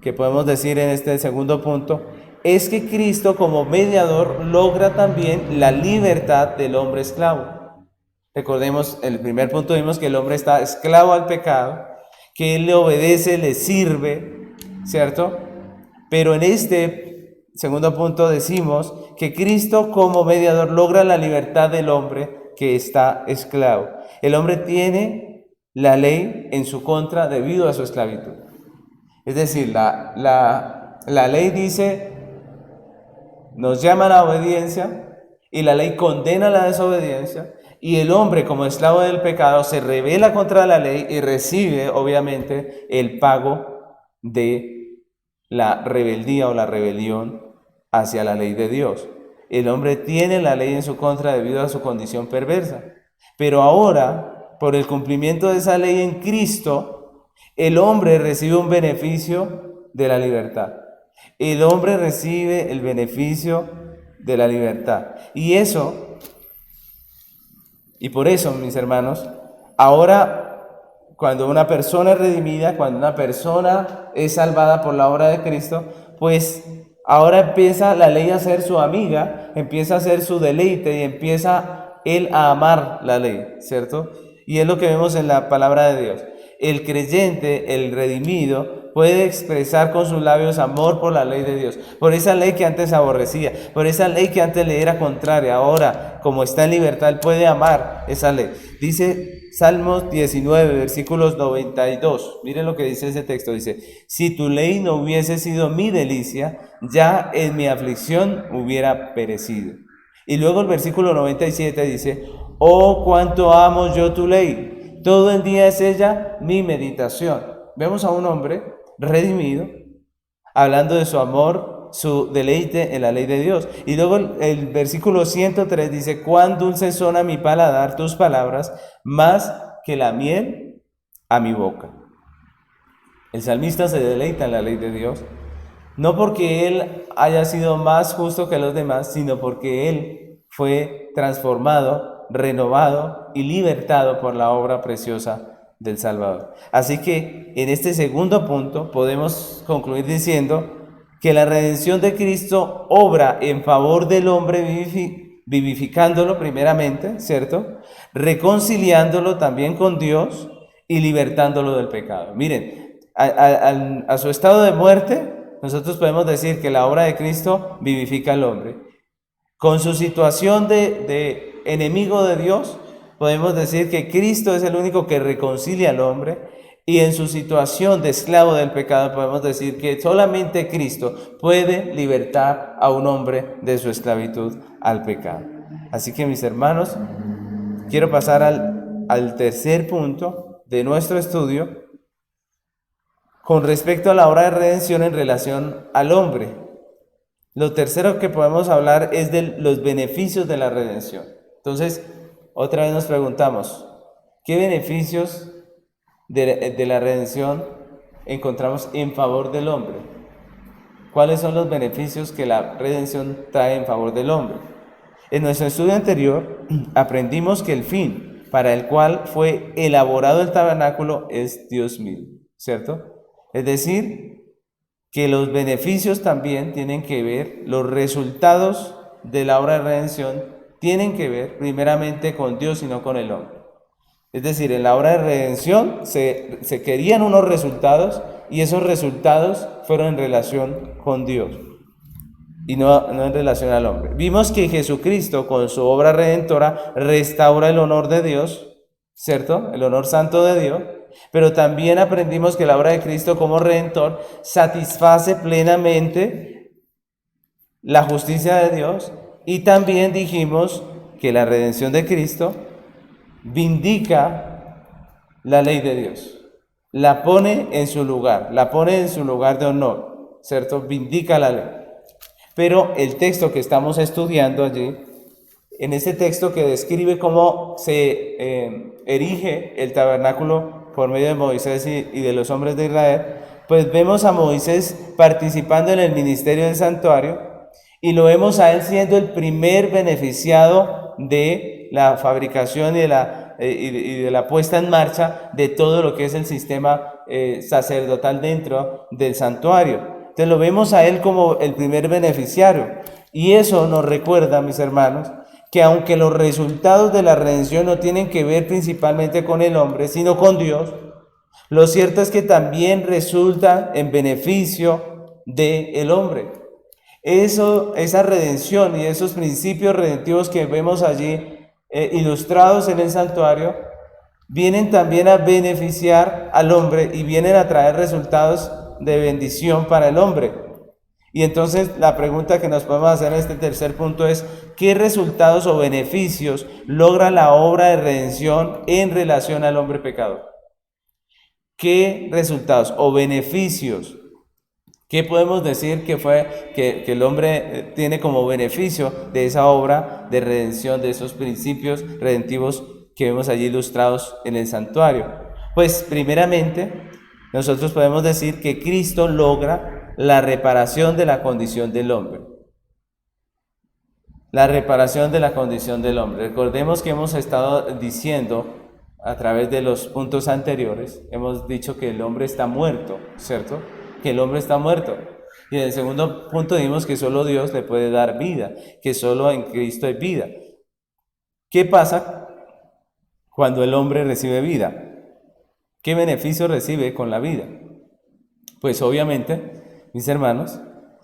que podemos decir en este segundo punto es que Cristo como mediador logra también la libertad del hombre esclavo. Recordemos, en el primer punto vimos que el hombre está esclavo al pecado, que él le obedece, le sirve, ¿cierto? Pero en este segundo punto decimos que Cristo como mediador logra la libertad del hombre que está esclavo. El hombre tiene la ley en su contra debido a su esclavitud. Es decir, la ley dice, nos llama a la obediencia y la ley condena la desobediencia y el hombre como esclavo del pecado se rebela contra la ley y recibe obviamente el pago de la rebeldía o la rebelión hacia la ley de Dios. El hombre tiene la ley en su contra debido a su condición perversa, pero ahora por el cumplimiento de esa ley en Cristo, el hombre recibe un beneficio de la libertad. El hombre recibe el beneficio de la libertad. Y por eso, mis hermanos, ahora cuando una persona es redimida, cuando una persona es salvada por la obra de Cristo, pues ahora empieza la ley a ser su amiga, empieza a ser su deleite y empieza él a amar la ley, ¿cierto? Y es lo que vemos en la palabra de Dios. El creyente, el redimido, puede expresar con sus labios amor por la ley de Dios, por esa ley que antes aborrecía, por esa ley que antes le era contraria. Ahora, como está en libertad, él puede amar esa ley. Dice Salmos 19, versículos 92. Miren lo que dice ese texto. Dice, si tu ley no hubiese sido mi delicia, ya en mi aflicción hubiera perecido. Y luego el versículo 97 dice, oh, cuánto amo yo tu ley, todo el día es ella mi meditación. Vemos a un hombre redimido, hablando de su amor su deleite en la ley de Dios. Y luego el versículo 103 dice, cuán dulces son a mi paladar tus palabras, más que la miel a mi boca. El salmista se deleita en la ley de Dios, no porque él haya sido más justo que los demás, sino porque él fue transformado, renovado y libertado por la obra preciosa del Salvador. Así que en este segundo punto podemos concluir diciendo que la redención de Cristo obra en favor del hombre vivificándolo primeramente, ¿cierto? Reconciliándolo también con Dios y libertándolo del pecado. Miren, a su estado de muerte, nosotros podemos decir que la obra de Cristo vivifica al hombre. Con su situación de enemigo de Dios, podemos decir que Cristo es el único que reconcilia al hombre. Y en su situación de esclavo del pecado, podemos decir que solamente Cristo puede libertar a un hombre de su esclavitud al pecado. Así que, mis hermanos, quiero pasar al tercer punto de nuestro estudio con respecto a la obra de redención en relación al hombre. Lo tercero que podemos hablar es de los beneficios de la redención. Entonces, otra vez nos preguntamos, ¿qué beneficios de la redención encontramos en favor del hombre? ¿Cuáles son los beneficios que la redención trae en favor del hombre? En nuestro estudio anterior aprendimos que el fin para el cual fue elaborado el tabernáculo es Dios mismo, ¿cierto? Es decir, que los beneficios también tienen que ver, los resultados de la obra de redención tienen que ver primeramente con Dios y no con el hombre. Es decir, en la obra de redención se querían unos resultados y esos resultados fueron en relación con Dios y no en relación al hombre. Vimos que Jesucristo con su obra redentora restaura el honor de Dios, ¿cierto? El honor santo de Dios. Pero también aprendimos que la obra de Cristo como Redentor satisface plenamente la justicia de Dios, y también dijimos que la redención de Cristo vindica la ley de Dios, la pone en su lugar de honor, ¿cierto? Vindica la ley. Pero el texto que estamos estudiando allí, en ese texto que describe cómo se erige el tabernáculo por medio de Moisés y de los hombres de Israel, pues vemos a Moisés participando en el ministerio del santuario y lo vemos a él siendo el primer beneficiado de la fabricación y de la puesta en marcha de todo lo que es el sistema sacerdotal dentro del santuario. Entonces lo vemos a él como el primer beneficiario, y eso nos recuerda, mis hermanos, que aunque los resultados de la redención no tienen que ver principalmente con el hombre, sino con Dios, lo cierto es que también resulta en beneficio del hombre. Esa redención y esos principios redentivos que vemos allí ilustrados en el santuario, vienen también a beneficiar al hombre y vienen a traer resultados de bendición para el hombre. Y entonces la pregunta que nos podemos hacer en este tercer punto es, ¿qué resultados o beneficios logra la obra de redención en relación al hombre pecador? ¿Qué resultados o beneficios? ¿Qué podemos decir que el hombre tiene como beneficio de esa obra de redención, de esos principios redentivos que vemos allí ilustrados en el santuario? Pues primeramente, nosotros podemos decir que Cristo logra la reparación de la condición del hombre. La reparación de la condición del hombre. Recordemos que hemos estado diciendo a través de los puntos anteriores, hemos dicho que el hombre está muerto, ¿cierto? Que el hombre está muerto. Y en el segundo punto dijimos que solo Dios le puede dar vida, que solo en Cristo hay vida. ¿Qué pasa cuando el hombre recibe vida? ¿Qué beneficio recibe con la vida? Pues obviamente, mis hermanos,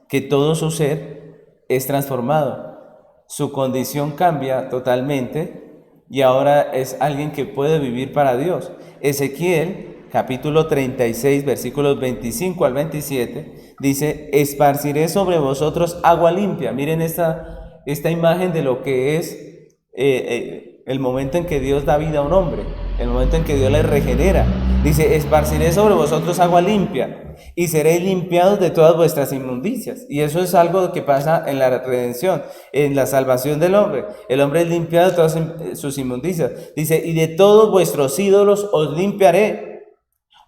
que todo su ser es transformado. Su condición cambia totalmente y ahora es alguien que puede vivir para Dios. Ezequiel, capítulo 36, versículos 25 al 27, dice, esparciré sobre vosotros agua limpia. Miren esta imagen de lo que es el momento en que Dios da vida a un hombre, el momento en que Dios le regenera. Dice, esparciré sobre vosotros agua limpia, y seréis limpiados de todas vuestras inmundicias. Y eso es algo que pasa en la redención, en la salvación del hombre. El hombre es limpiado de todas sus inmundicias. Dice, y de todos vuestros ídolos os limpiaré.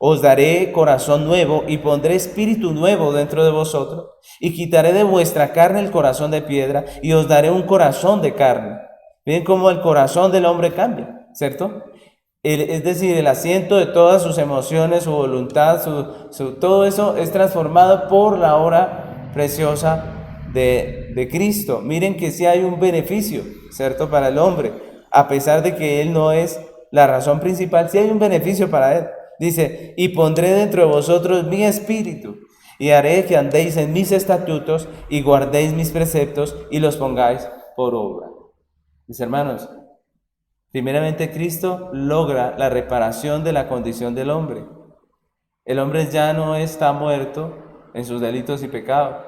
Os daré corazón nuevo y pondré espíritu nuevo dentro de vosotros, y quitaré de vuestra carne el corazón de piedra y os daré un corazón de carne. Miren cómo el corazón del hombre cambia, ¿cierto? Es decir, el asiento de todas sus emociones, su voluntad, todo eso es transformado por la obra preciosa de Cristo. Miren que sí hay un beneficio, ¿cierto? Para el hombre, a pesar de que Él no es la razón principal, sí hay un beneficio para Él. Dice, y pondré dentro de vosotros mi espíritu, y haré que andéis en mis estatutos, y guardéis mis preceptos, y los pongáis por obra. Mis hermanos, primeramente Cristo logra la reparación de la condición del hombre. El hombre ya no está muerto en sus delitos y pecados.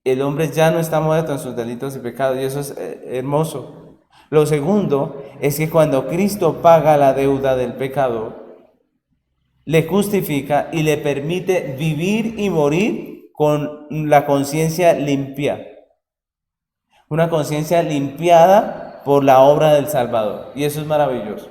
El hombre ya no está muerto en sus delitos y pecados, y eso es hermoso. Lo segundo es que cuando Cristo paga la deuda del pecador, le justifica y le permite vivir y morir con la conciencia limpia. Una conciencia limpiada por la obra del Salvador. Y eso es maravilloso.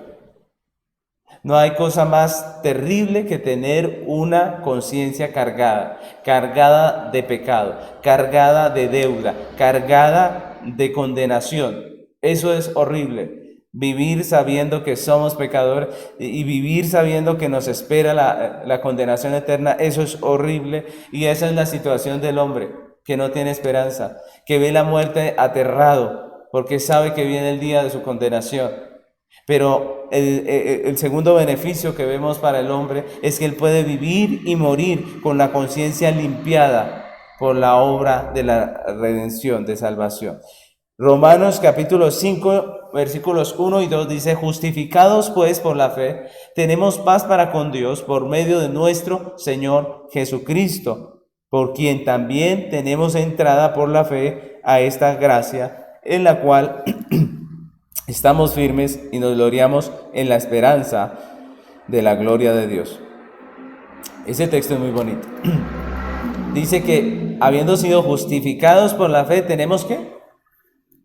No hay cosa más terrible que tener una conciencia cargada de pecado, cargada de deuda, cargada de condenación. Eso es horrible. Vivir sabiendo que somos pecadores y vivir sabiendo que nos espera la condenación eterna, eso es horrible. Y esa es la situación del hombre, que no tiene esperanza, que ve la muerte aterrado, porque sabe que viene el día de su condenación. Pero el segundo beneficio que vemos para el hombre es que él puede vivir y morir con la conciencia limpiada por la obra de la redención, de salvación. Romanos capítulo 5, versículos 1 y 2 dice, justificados pues por la fe, tenemos paz para con Dios por medio de nuestro Señor Jesucristo, por quien también tenemos entrada por la fe a esta gracia, en la cual estamos firmes y nos gloriamos en la esperanza de la gloria de Dios. Ese texto es muy bonito. Dice que habiendo sido justificados por la fe, tenemos ¿qué?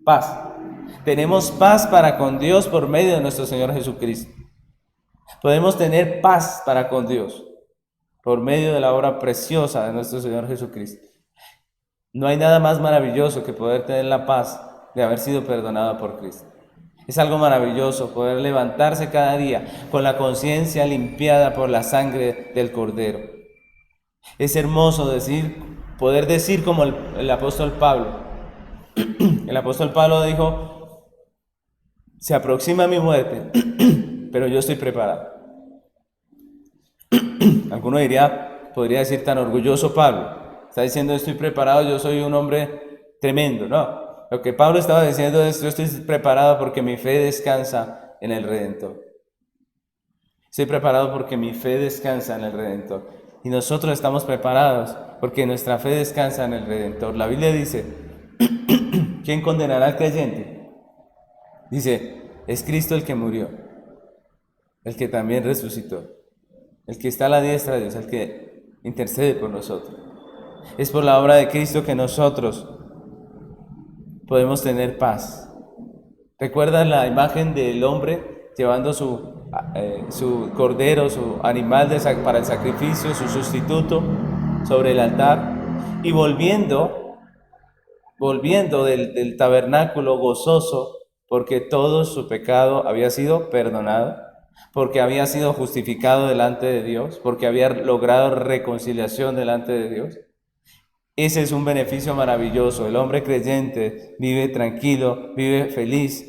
Paz. Tenemos paz para con Dios por medio de nuestro Señor Jesucristo. Podemos tener paz para con Dios por medio de la obra preciosa de nuestro Señor Jesucristo. No hay nada más maravilloso que poder tener la paz de haber sido perdonado por Cristo. Es algo maravilloso poder levantarse cada día con la conciencia limpiada por la sangre del Cordero. Es hermoso poder decir como el apóstol Pablo. El apóstol Pablo dijo, se aproxima mi muerte, pero yo estoy preparado. Alguno podría decir tan orgulloso Pablo, está diciendo estoy preparado, yo soy un hombre tremendo. No, lo que Pablo estaba diciendo es yo estoy preparado porque mi fe descansa en el Redentor. Estoy preparado porque mi fe descansa en el Redentor. Y nosotros estamos preparados porque nuestra fe descansa en el Redentor. La Biblia dice, ¿quién condenará al creyente? Dice, es Cristo el que murió, el que también resucitó, el que está a la diestra de Dios, el que intercede por nosotros. Es por la obra de Cristo que nosotros podemos tener paz. ¿Recuerdas la imagen del hombre llevando su cordero, su animal para el sacrificio, su sustituto sobre el altar y volviendo del tabernáculo gozoso porque todo su pecado había sido perdonado, porque había sido justificado delante de Dios, porque había logrado reconciliación delante de Dios? Ese es un beneficio maravilloso. El hombre creyente vive tranquilo, vive feliz,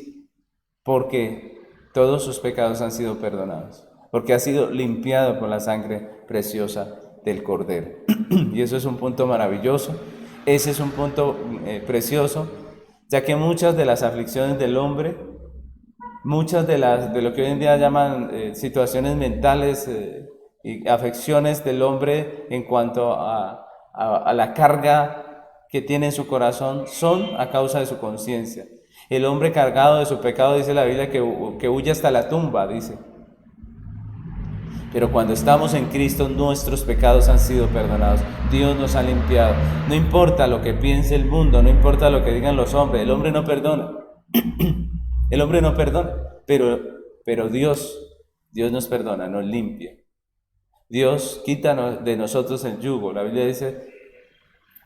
porque todos sus pecados han sido perdonados, porque ha sido limpiado por la sangre preciosa del Cordero. Y eso es un punto maravilloso. Ese es un punto precioso, ya que muchas de las aflicciones del hombre, muchas de lo que hoy en día llaman situaciones mentales y afecciones del hombre en cuanto a la carga que tiene en su corazón, son a causa de su conciencia. El hombre cargado de su pecado, dice la Biblia, que huye hasta la tumba, dice. Pero cuando estamos en Cristo, nuestros pecados han sido perdonados. Dios nos ha limpiado. No importa lo que piense el mundo, no importa lo que digan los hombres, el hombre no perdona. El hombre no perdona, pero Dios nos perdona, nos limpia. Dios quita de nosotros el yugo. La Biblia dice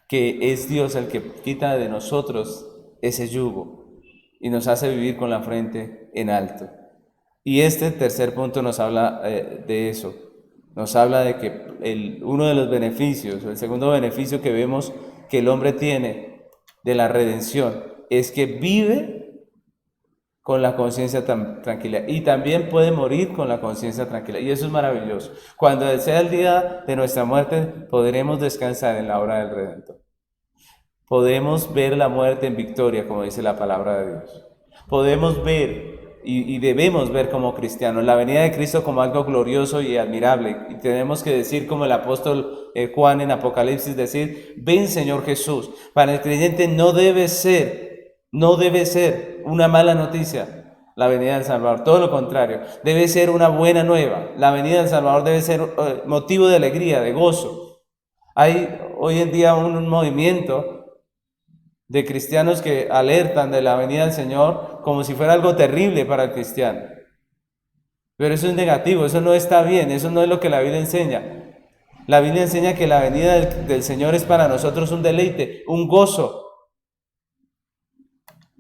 que es Dios el que quita de nosotros ese yugo y nos hace vivir con la frente en alto. Y este tercer punto nos habla de eso. Nos habla de que uno de los beneficios, el segundo beneficio que vemos que el hombre tiene de la redención, es que vive con la conciencia tranquila y también puede morir con la conciencia tranquila. Y eso es maravilloso. Cuando sea el día de nuestra muerte, podremos descansar en la obra del Redentor. Podemos ver la muerte en victoria, como dice la palabra de Dios. Podemos ver y debemos ver como cristianos la venida de Cristo como algo glorioso y admirable. Y tenemos que decir como el apóstol Juan en Apocalipsis, decir, ven Señor Jesús. Para el creyente no debe ser una mala noticia la venida del Salvador, todo lo contrario, debe ser una buena nueva. La venida del Salvador debe ser motivo de alegría, de gozo. Hay hoy en día un movimiento de cristianos que alertan de la venida del Señor como si fuera algo terrible para el cristiano. Pero eso es negativo, eso no está bien, eso no es lo que la Biblia enseña. La Biblia enseña que la venida del Señor es para nosotros un deleite, un gozo.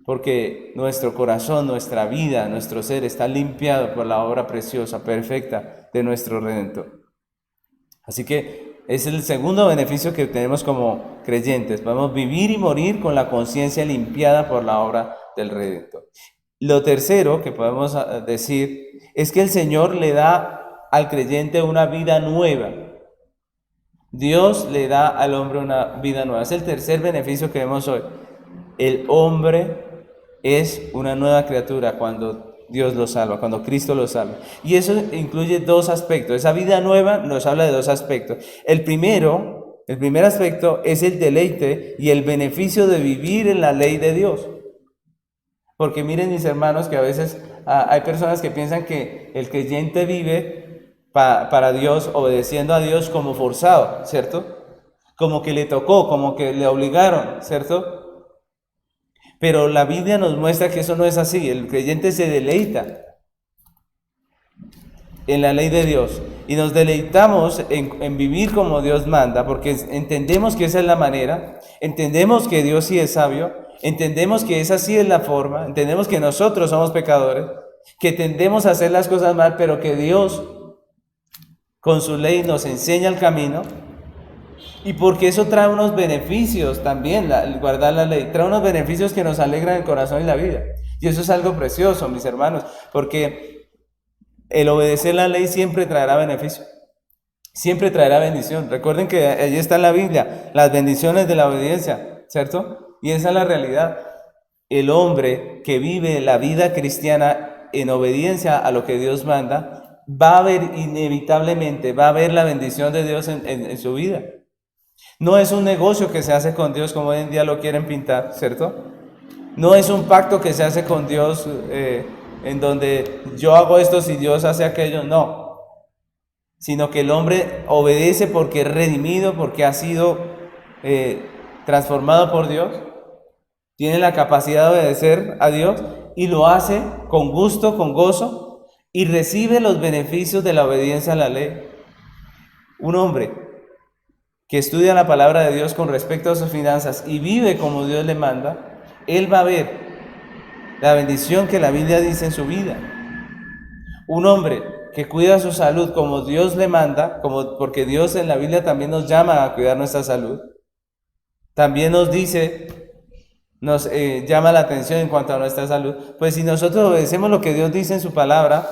Porque nuestro corazón, nuestra vida, nuestro ser está limpiado por la obra preciosa, perfecta de nuestro Redentor. Así que es el segundo beneficio que tenemos como creyentes. Podemos vivir y morir con la conciencia limpiada por la obra del Redentor. Lo tercero que podemos decir es que el Señor le da al creyente una vida nueva. Dios le da al hombre una vida nueva. Es el tercer beneficio que vemos hoy. El hombre es una nueva criatura cuando Dios lo salva, cuando Cristo lo salva. Y eso incluye dos aspectos. Esa vida nueva nos habla de dos aspectos. El primer aspecto es el deleite y el beneficio de vivir en la ley de Dios. Porque miren, mis hermanos, que a veces hay personas que piensan que el creyente vive para Dios, obedeciendo a Dios como forzado, ¿cierto? Como que le tocó, como que le obligaron, ¿cierto? Pero la Biblia nos muestra que eso no es así. El creyente se deleita en la ley de Dios y nos deleitamos en vivir como Dios manda, porque entendemos que esa es la manera, entendemos que Dios sí es sabio, entendemos que esa sí es la forma, entendemos que nosotros somos pecadores, que tendemos a hacer las cosas mal, pero que Dios con su ley nos enseña el camino. Y porque eso trae unos beneficios también, guardar la ley, trae unos beneficios que nos alegran el corazón y la vida. Y eso es algo precioso, mis hermanos, porque el obedecer la ley siempre traerá beneficio, siempre traerá bendición. Recuerden que allí está en la Biblia, las bendiciones de la obediencia, ¿cierto? Y esa es la realidad. El hombre que vive la vida cristiana en obediencia a lo que Dios manda, va a ver inevitablemente, va a ver la bendición de Dios en su vida. No es un negocio que se hace con Dios como hoy en día lo quieren pintar, ¿cierto? No es un pacto que se hace con Dios en donde yo hago esto si Dios hace aquello, no. Sino que el hombre obedece porque es redimido, porque ha sido transformado por Dios, tiene la capacidad de obedecer a Dios y lo hace con gusto, con gozo y recibe los beneficios de la obediencia a la ley. Un hombre que estudia la palabra de Dios con respecto a sus finanzas y vive como Dios le manda, él va a ver la bendición que la Biblia dice en su vida. Un hombre que cuida su salud como Dios le manda, porque Dios en la Biblia también nos llama a cuidar nuestra salud, también nos dice, nos llama la atención en cuanto a nuestra salud. Pues si nosotros obedecemos lo que Dios dice en su palabra,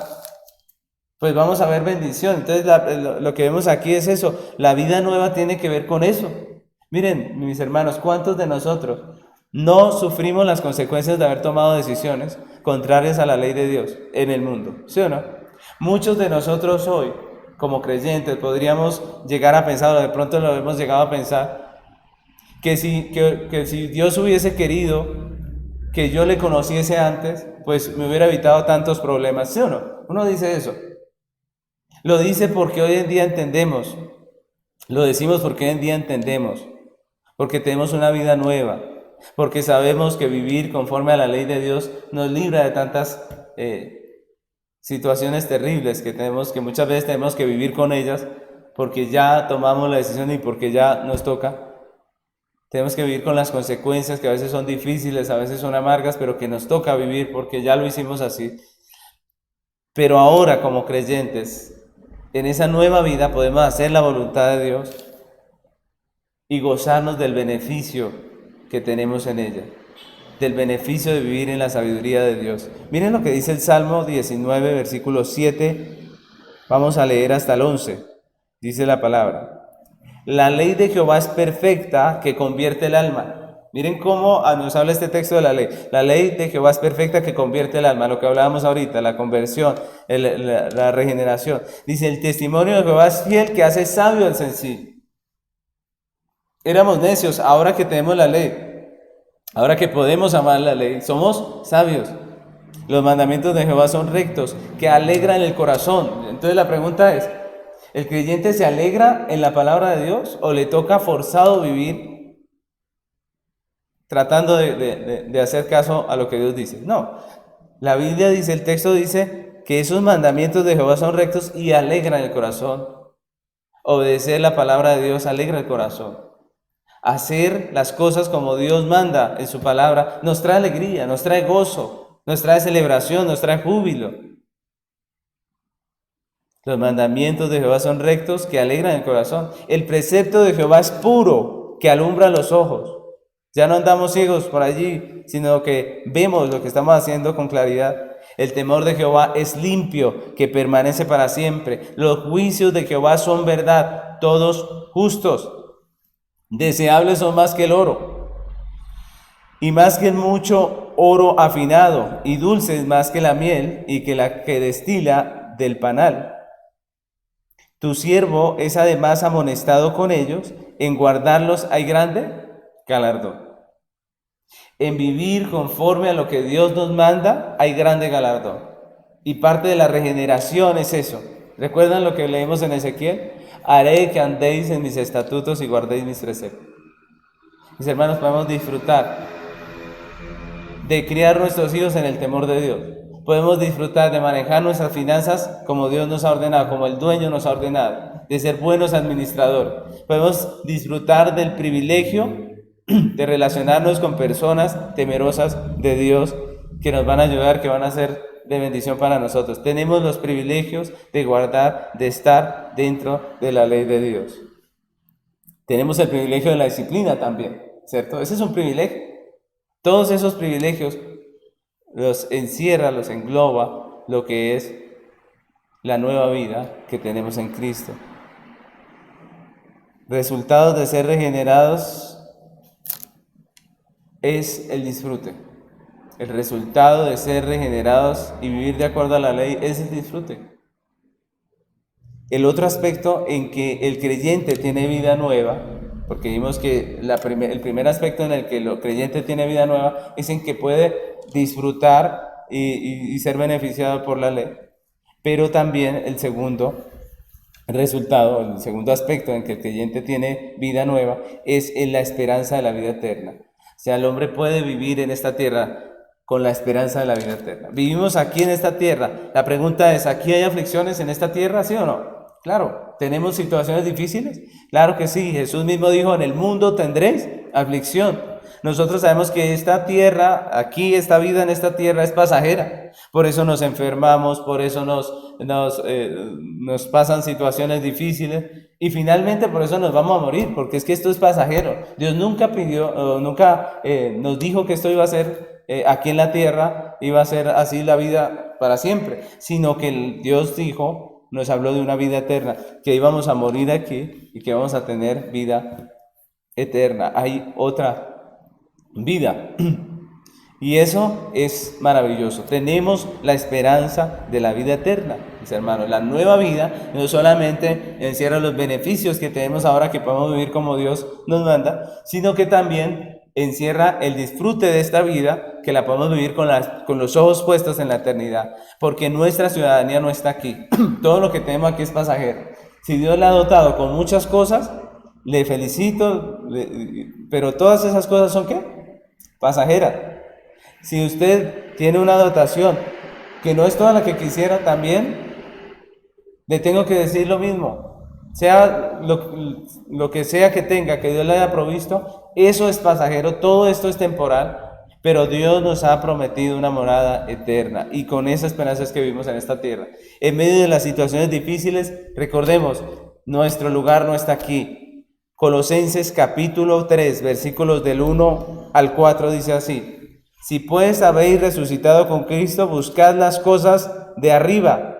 pues vamos a ver bendición. Entonces lo que vemos aquí es eso. La vida nueva tiene que ver con eso. Miren, mis hermanos, ¿cuántos de nosotros no sufrimos las consecuencias de haber tomado decisiones contrarias a la ley de Dios en el mundo? ¿Sí o no? Muchos de nosotros hoy, como creyentes, podríamos llegar a pensar, o de pronto lo hemos llegado a pensar, que si Dios hubiese querido que yo le conociese antes, pues me hubiera evitado tantos problemas. ¿Sí o no? Uno dice eso. Lo dice porque hoy en día entendemos, lo decimos porque hoy en día entendemos, porque tenemos una vida nueva, porque sabemos que vivir conforme a la ley de Dios nos libra de tantas situaciones terribles que muchas veces tenemos que vivir con ellas, porque ya tomamos la decisión y porque ya nos toca. Tenemos que vivir con las consecuencias que a veces son difíciles, a veces son amargas, pero que nos toca vivir porque ya lo hicimos así. Pero ahora, como creyentes, en esa nueva vida podemos hacer la voluntad de Dios y gozarnos del beneficio que tenemos en ella, del beneficio de vivir en la sabiduría de Dios. Miren lo que dice el Salmo 19, versículo 7, vamos a leer hasta el 11. Dice la palabra: la ley de Jehová es perfecta, que convierte el alma. Miren cómo nos habla este texto de la ley. La ley de Jehová es perfecta, que convierte el alma. Lo que hablábamos ahorita, la conversión, la regeneración. Dice: el testimonio de Jehová es fiel, que hace sabio al sencillo. Éramos necios, ahora que tenemos la ley, ahora que podemos amar la ley, somos sabios. Los mandamientos de Jehová son rectos, que alegran el corazón. Entonces la pregunta es: ¿el creyente se alegra en la palabra de Dios o le toca forzado vivir tratando de hacer caso a lo que Dios dice? No, la Biblia dice, el texto dice que esos mandamientos de Jehová son rectos y alegran el corazón. Obedecer la palabra de Dios alegra el corazón. Hacer las cosas como Dios manda en su palabra nos trae alegría, nos trae gozo, nos trae celebración, nos trae júbilo. Los mandamientos de Jehová son rectos, que alegran el corazón. El precepto de Jehová es puro, que alumbra los ojos. Ya no andamos ciegos por allí, sino que vemos lo que estamos haciendo con claridad. El temor de Jehová es limpio, que permanece para siempre. Los juicios de Jehová son verdad, todos justos. Deseables son más que el oro, y más que el mucho oro afinado, y dulces más que la miel, y que la que destila del panal. Tu siervo es además amonestado con ellos, en guardarlos hay grande galardón. En vivir conforme a lo que Dios nos manda hay grande galardón. Y parte de la regeneración es eso. ¿Recuerdan lo que leemos en Ezequiel? Haré que andéis en mis estatutos y guardéis mis preceptos. Mis hermanos, podemos disfrutar de criar nuestros hijos en el temor de Dios. Podemos disfrutar de manejar nuestras finanzas como Dios nos ha ordenado, como el dueño nos ha ordenado, de ser buenos administradores. Podemos disfrutar del privilegio de relacionarnos con personas temerosas de Dios que nos van a ayudar, que van a ser de bendición para nosotros. Tenemos los privilegios de guardar, de estar dentro de la ley de Dios. Tenemos el privilegio de la disciplina también, ¿cierto? Ese es un privilegio. Todos esos privilegios los encierra, los engloba lo que es la nueva vida que tenemos en Cristo. Resultados de ser regenerados es el disfrute. El resultado de ser regenerados y vivir de acuerdo a la ley es el disfrute. El otro aspecto en que el creyente tiene vida nueva, porque vimos que el primer aspecto en el que el creyente tiene vida nueva es en que puede disfrutar y ser beneficiado por la ley. Pero también el segundo resultado, el segundo aspecto en que el creyente tiene vida nueva es en la esperanza de la vida eterna. O sea, el hombre puede vivir en esta tierra con la esperanza de la vida eterna. Vivimos aquí en esta tierra. La pregunta es, ¿aquí hay aflicciones en esta tierra, sí o no? Claro. ¿Tenemos situaciones difíciles? Claro que sí. Jesús mismo dijo, en el mundo tendréis aflicción. Nosotros sabemos que esta tierra, aquí esta vida en esta tierra es pasajera. Por eso nos enfermamos, por eso nos pasan situaciones difíciles y finalmente por eso nos vamos a morir, porque es que esto es pasajero. Dios nunca nos dijo que esto iba a ser aquí en la tierra, iba a ser así la vida para siempre, sino que Dios dijo, nos habló de una vida eterna, que íbamos a morir aquí y que vamos a tener vida eterna. Hay otra vida. Y eso es maravilloso. Tenemos la esperanza de la vida eterna, mis hermanos. La nueva vida no solamente encierra los beneficios que tenemos ahora, que podemos vivir como Dios nos manda, sino que también encierra el disfrute de esta vida, que la podemos vivir con los ojos puestos en la eternidad, porque nuestra ciudadanía no está aquí. Todo lo que tenemos aquí es pasajero. Si Dios le ha dotado con muchas cosas, le felicito, pero todas esas cosas son ¿qué? Pasajeras. Si usted tiene una dotación que no es toda la que quisiera, también le tengo que decir lo mismo. Sea lo que sea que tenga, que Dios le haya provisto, eso es pasajero, todo esto es temporal, pero Dios nos ha prometido una morada eterna, y con esa esperanza es que vivimos en esta tierra. En medio de las situaciones difíciles, recordemos, nuestro lugar no está aquí. Colosenses capítulo 3, versículos del 1 al 4 dice así: si pues habéis resucitado con Cristo, buscad las cosas de arriba,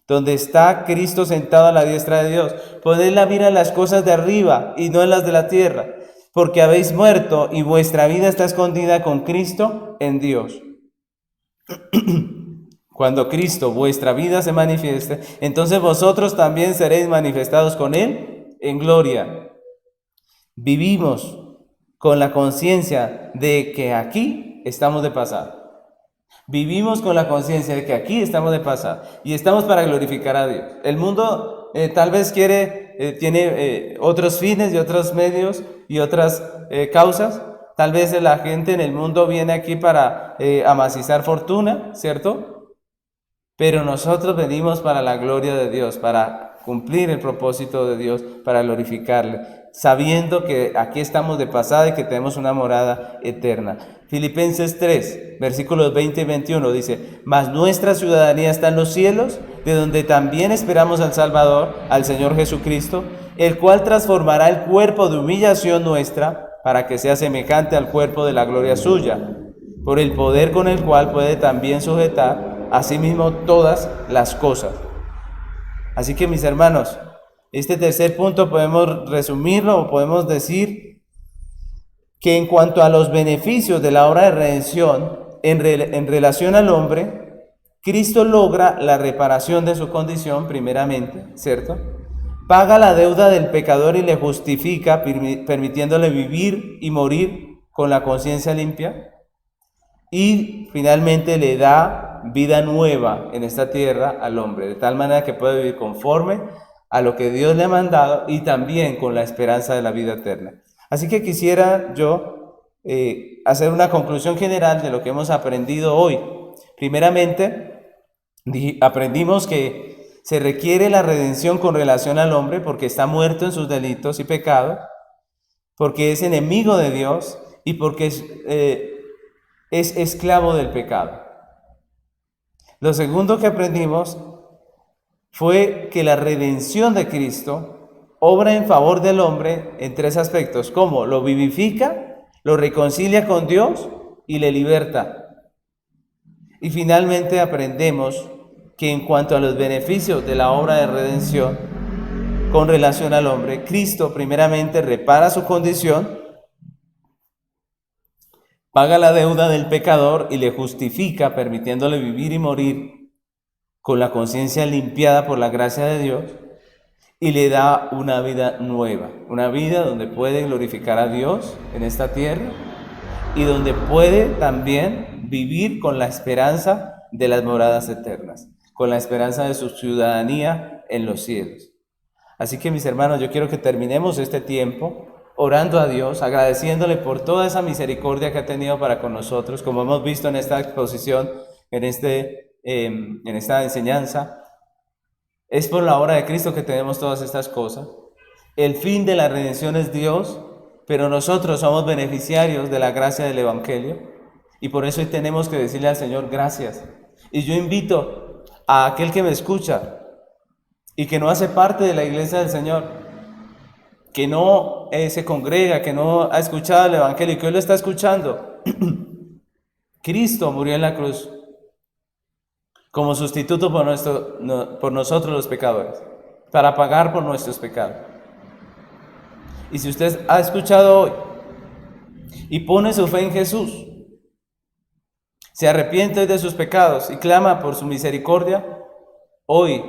donde está Cristo sentado a la diestra de Dios. Poned la mira en las cosas de arriba y no en las de la tierra, porque habéis muerto y vuestra vida está escondida con Cristo en Dios. Cuando Cristo, vuestra vida, se manifieste, entonces vosotros también seréis manifestados con Él en gloria. Vivimos con la conciencia de que aquí estamos de pasada. Vivimos con la conciencia de que aquí estamos de pasada y estamos para glorificar a Dios. El mundo tal vez tiene otros fines y otros medios y otras causas. Tal vez la gente en el mundo viene aquí para amacizar fortuna, ¿cierto? Pero nosotros venimos para la gloria de Dios, para cumplir el propósito de Dios, para glorificarle, sabiendo que aquí estamos de pasada y que tenemos una morada eterna. Filipenses 3, versículos 20 y 21 dice: mas nuestra ciudadanía está en los cielos, de donde también esperamos al Salvador, al Señor Jesucristo, el cual transformará el cuerpo de humillación nuestra para que sea semejante al cuerpo de la gloria suya, por el poder con el cual puede también sujetar asimismo todas las cosas. Así que, mis hermanos, este tercer punto podemos resumirlo o podemos decir que en cuanto a los beneficios de la obra de redención en relación al hombre, Cristo logra la reparación de su condición primeramente, ¿cierto? Paga la deuda del pecador y le justifica, permitiéndole vivir y morir con la conciencia limpia. Y finalmente le da vida nueva en esta tierra al hombre, de tal manera que puede vivir conforme a lo que Dios le ha mandado y también con la esperanza de la vida eterna. Así que quisiera yo hacer una conclusión general de lo que hemos aprendido hoy. Primeramente, aprendimos que se requiere la redención con relación al hombre porque está muerto en sus delitos y pecados, porque es enemigo de Dios y porque es esclavo del pecado. Lo segundo que aprendimos fue que la redención de Cristo obra en favor del hombre en tres aspectos: como lo vivifica, lo reconcilia con Dios y le liberta. Y finalmente aprendemos que en cuanto a los beneficios de la obra de redención con relación al hombre, Cristo primeramente repara su condición, paga la deuda del pecador y le justifica, permitiéndole vivir y morir con la conciencia limpiada por la gracia de Dios, y le da una vida nueva, una vida donde puede glorificar a Dios en esta tierra y donde puede también vivir con la esperanza de las moradas eternas, con la esperanza de su ciudadanía en los cielos. Así que, mis hermanos, yo quiero que terminemos este tiempo orando a Dios, agradeciéndole por toda esa misericordia que ha tenido para con nosotros, como hemos visto en esta exposición, en esta enseñanza. Es por la obra de Cristo que tenemos todas estas cosas. El fin de la redención es Dios, pero nosotros somos beneficiarios de la gracia del Evangelio, y por eso hoy tenemos que decirle al Señor gracias. Y yo invito a aquel que me escucha y que no hace parte de la iglesia del Señor, que no se congrega, que no ha escuchado el Evangelio y que hoy lo está escuchando. Cristo murió en la cruz como sustituto por nosotros los pecadores, para pagar por nuestros pecados. Y si usted ha escuchado hoy y pone su fe en Jesús, se arrepiente de sus pecados y clama por su misericordia, hoy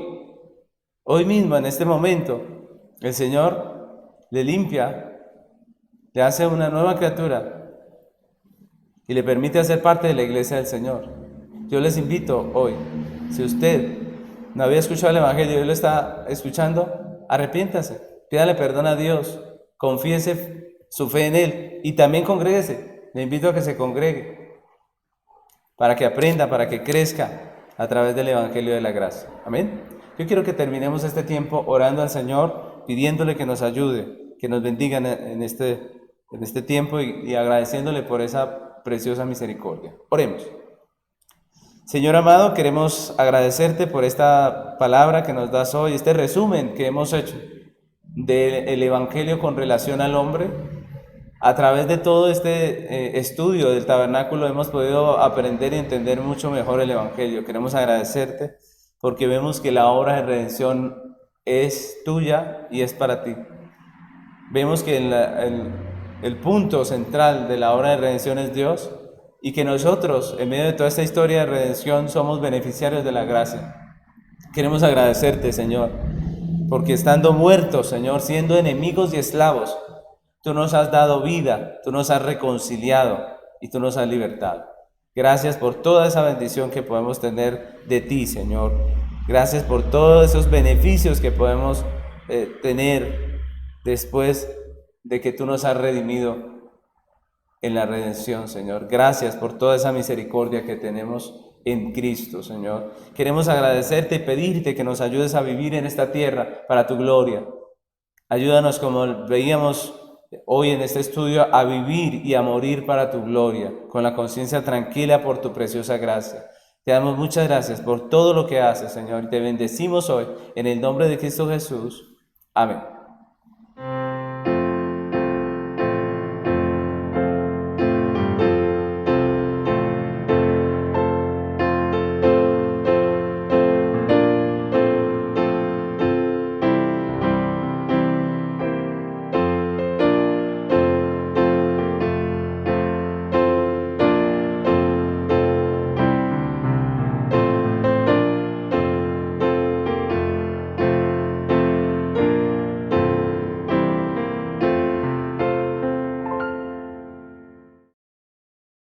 mismo, en este momento, el Señor le limpia, le hace una nueva criatura y le permite hacer parte de la iglesia del Señor. Yo les invito hoy, si usted no había escuchado el Evangelio y hoy lo está escuchando, arrepiéntase, pídale perdón a Dios, confiese su fe en Él y también congréguese. Le invito a que se congregue para que aprenda, para que crezca a través del Evangelio de la gracia. Amén. Yo quiero que terminemos este tiempo orando al Señor, pidiéndole que nos ayude, que nos bendiga en este tiempo y agradeciéndole por esa preciosa misericordia. Oremos. Señor amado, queremos agradecerte por esta palabra que nos das hoy, este resumen que hemos hecho del Evangelio con relación al hombre. A través de todo este estudio del tabernáculo hemos podido aprender y entender mucho mejor el Evangelio. Queremos agradecerte porque vemos que la obra de redención es tuya y es para ti. Vemos que el punto central de la obra de redención es Dios y que nosotros, en medio de toda esta historia de redención, somos beneficiarios de la gracia. Queremos agradecerte, Señor, porque estando muertos, Señor, siendo enemigos y esclavos, tú nos has dado vida, tú nos has reconciliado y tú nos has libertado. Gracias por toda esa bendición que podemos tener de ti, Señor. Gracias por todos esos beneficios que podemos tener después de que tú nos has redimido en la redención, Señor. Gracias por toda esa misericordia que tenemos en Cristo, Señor. Queremos agradecerte y pedirte que nos ayudes a vivir en esta tierra para tu gloria. Ayúdanos, como veíamos hoy en este estudio, a vivir y a morir para tu gloria, con la conciencia tranquila por tu preciosa gracia. Te damos muchas gracias por todo lo que haces, Señor, y te bendecimos hoy en el nombre de Cristo Jesús. Amén.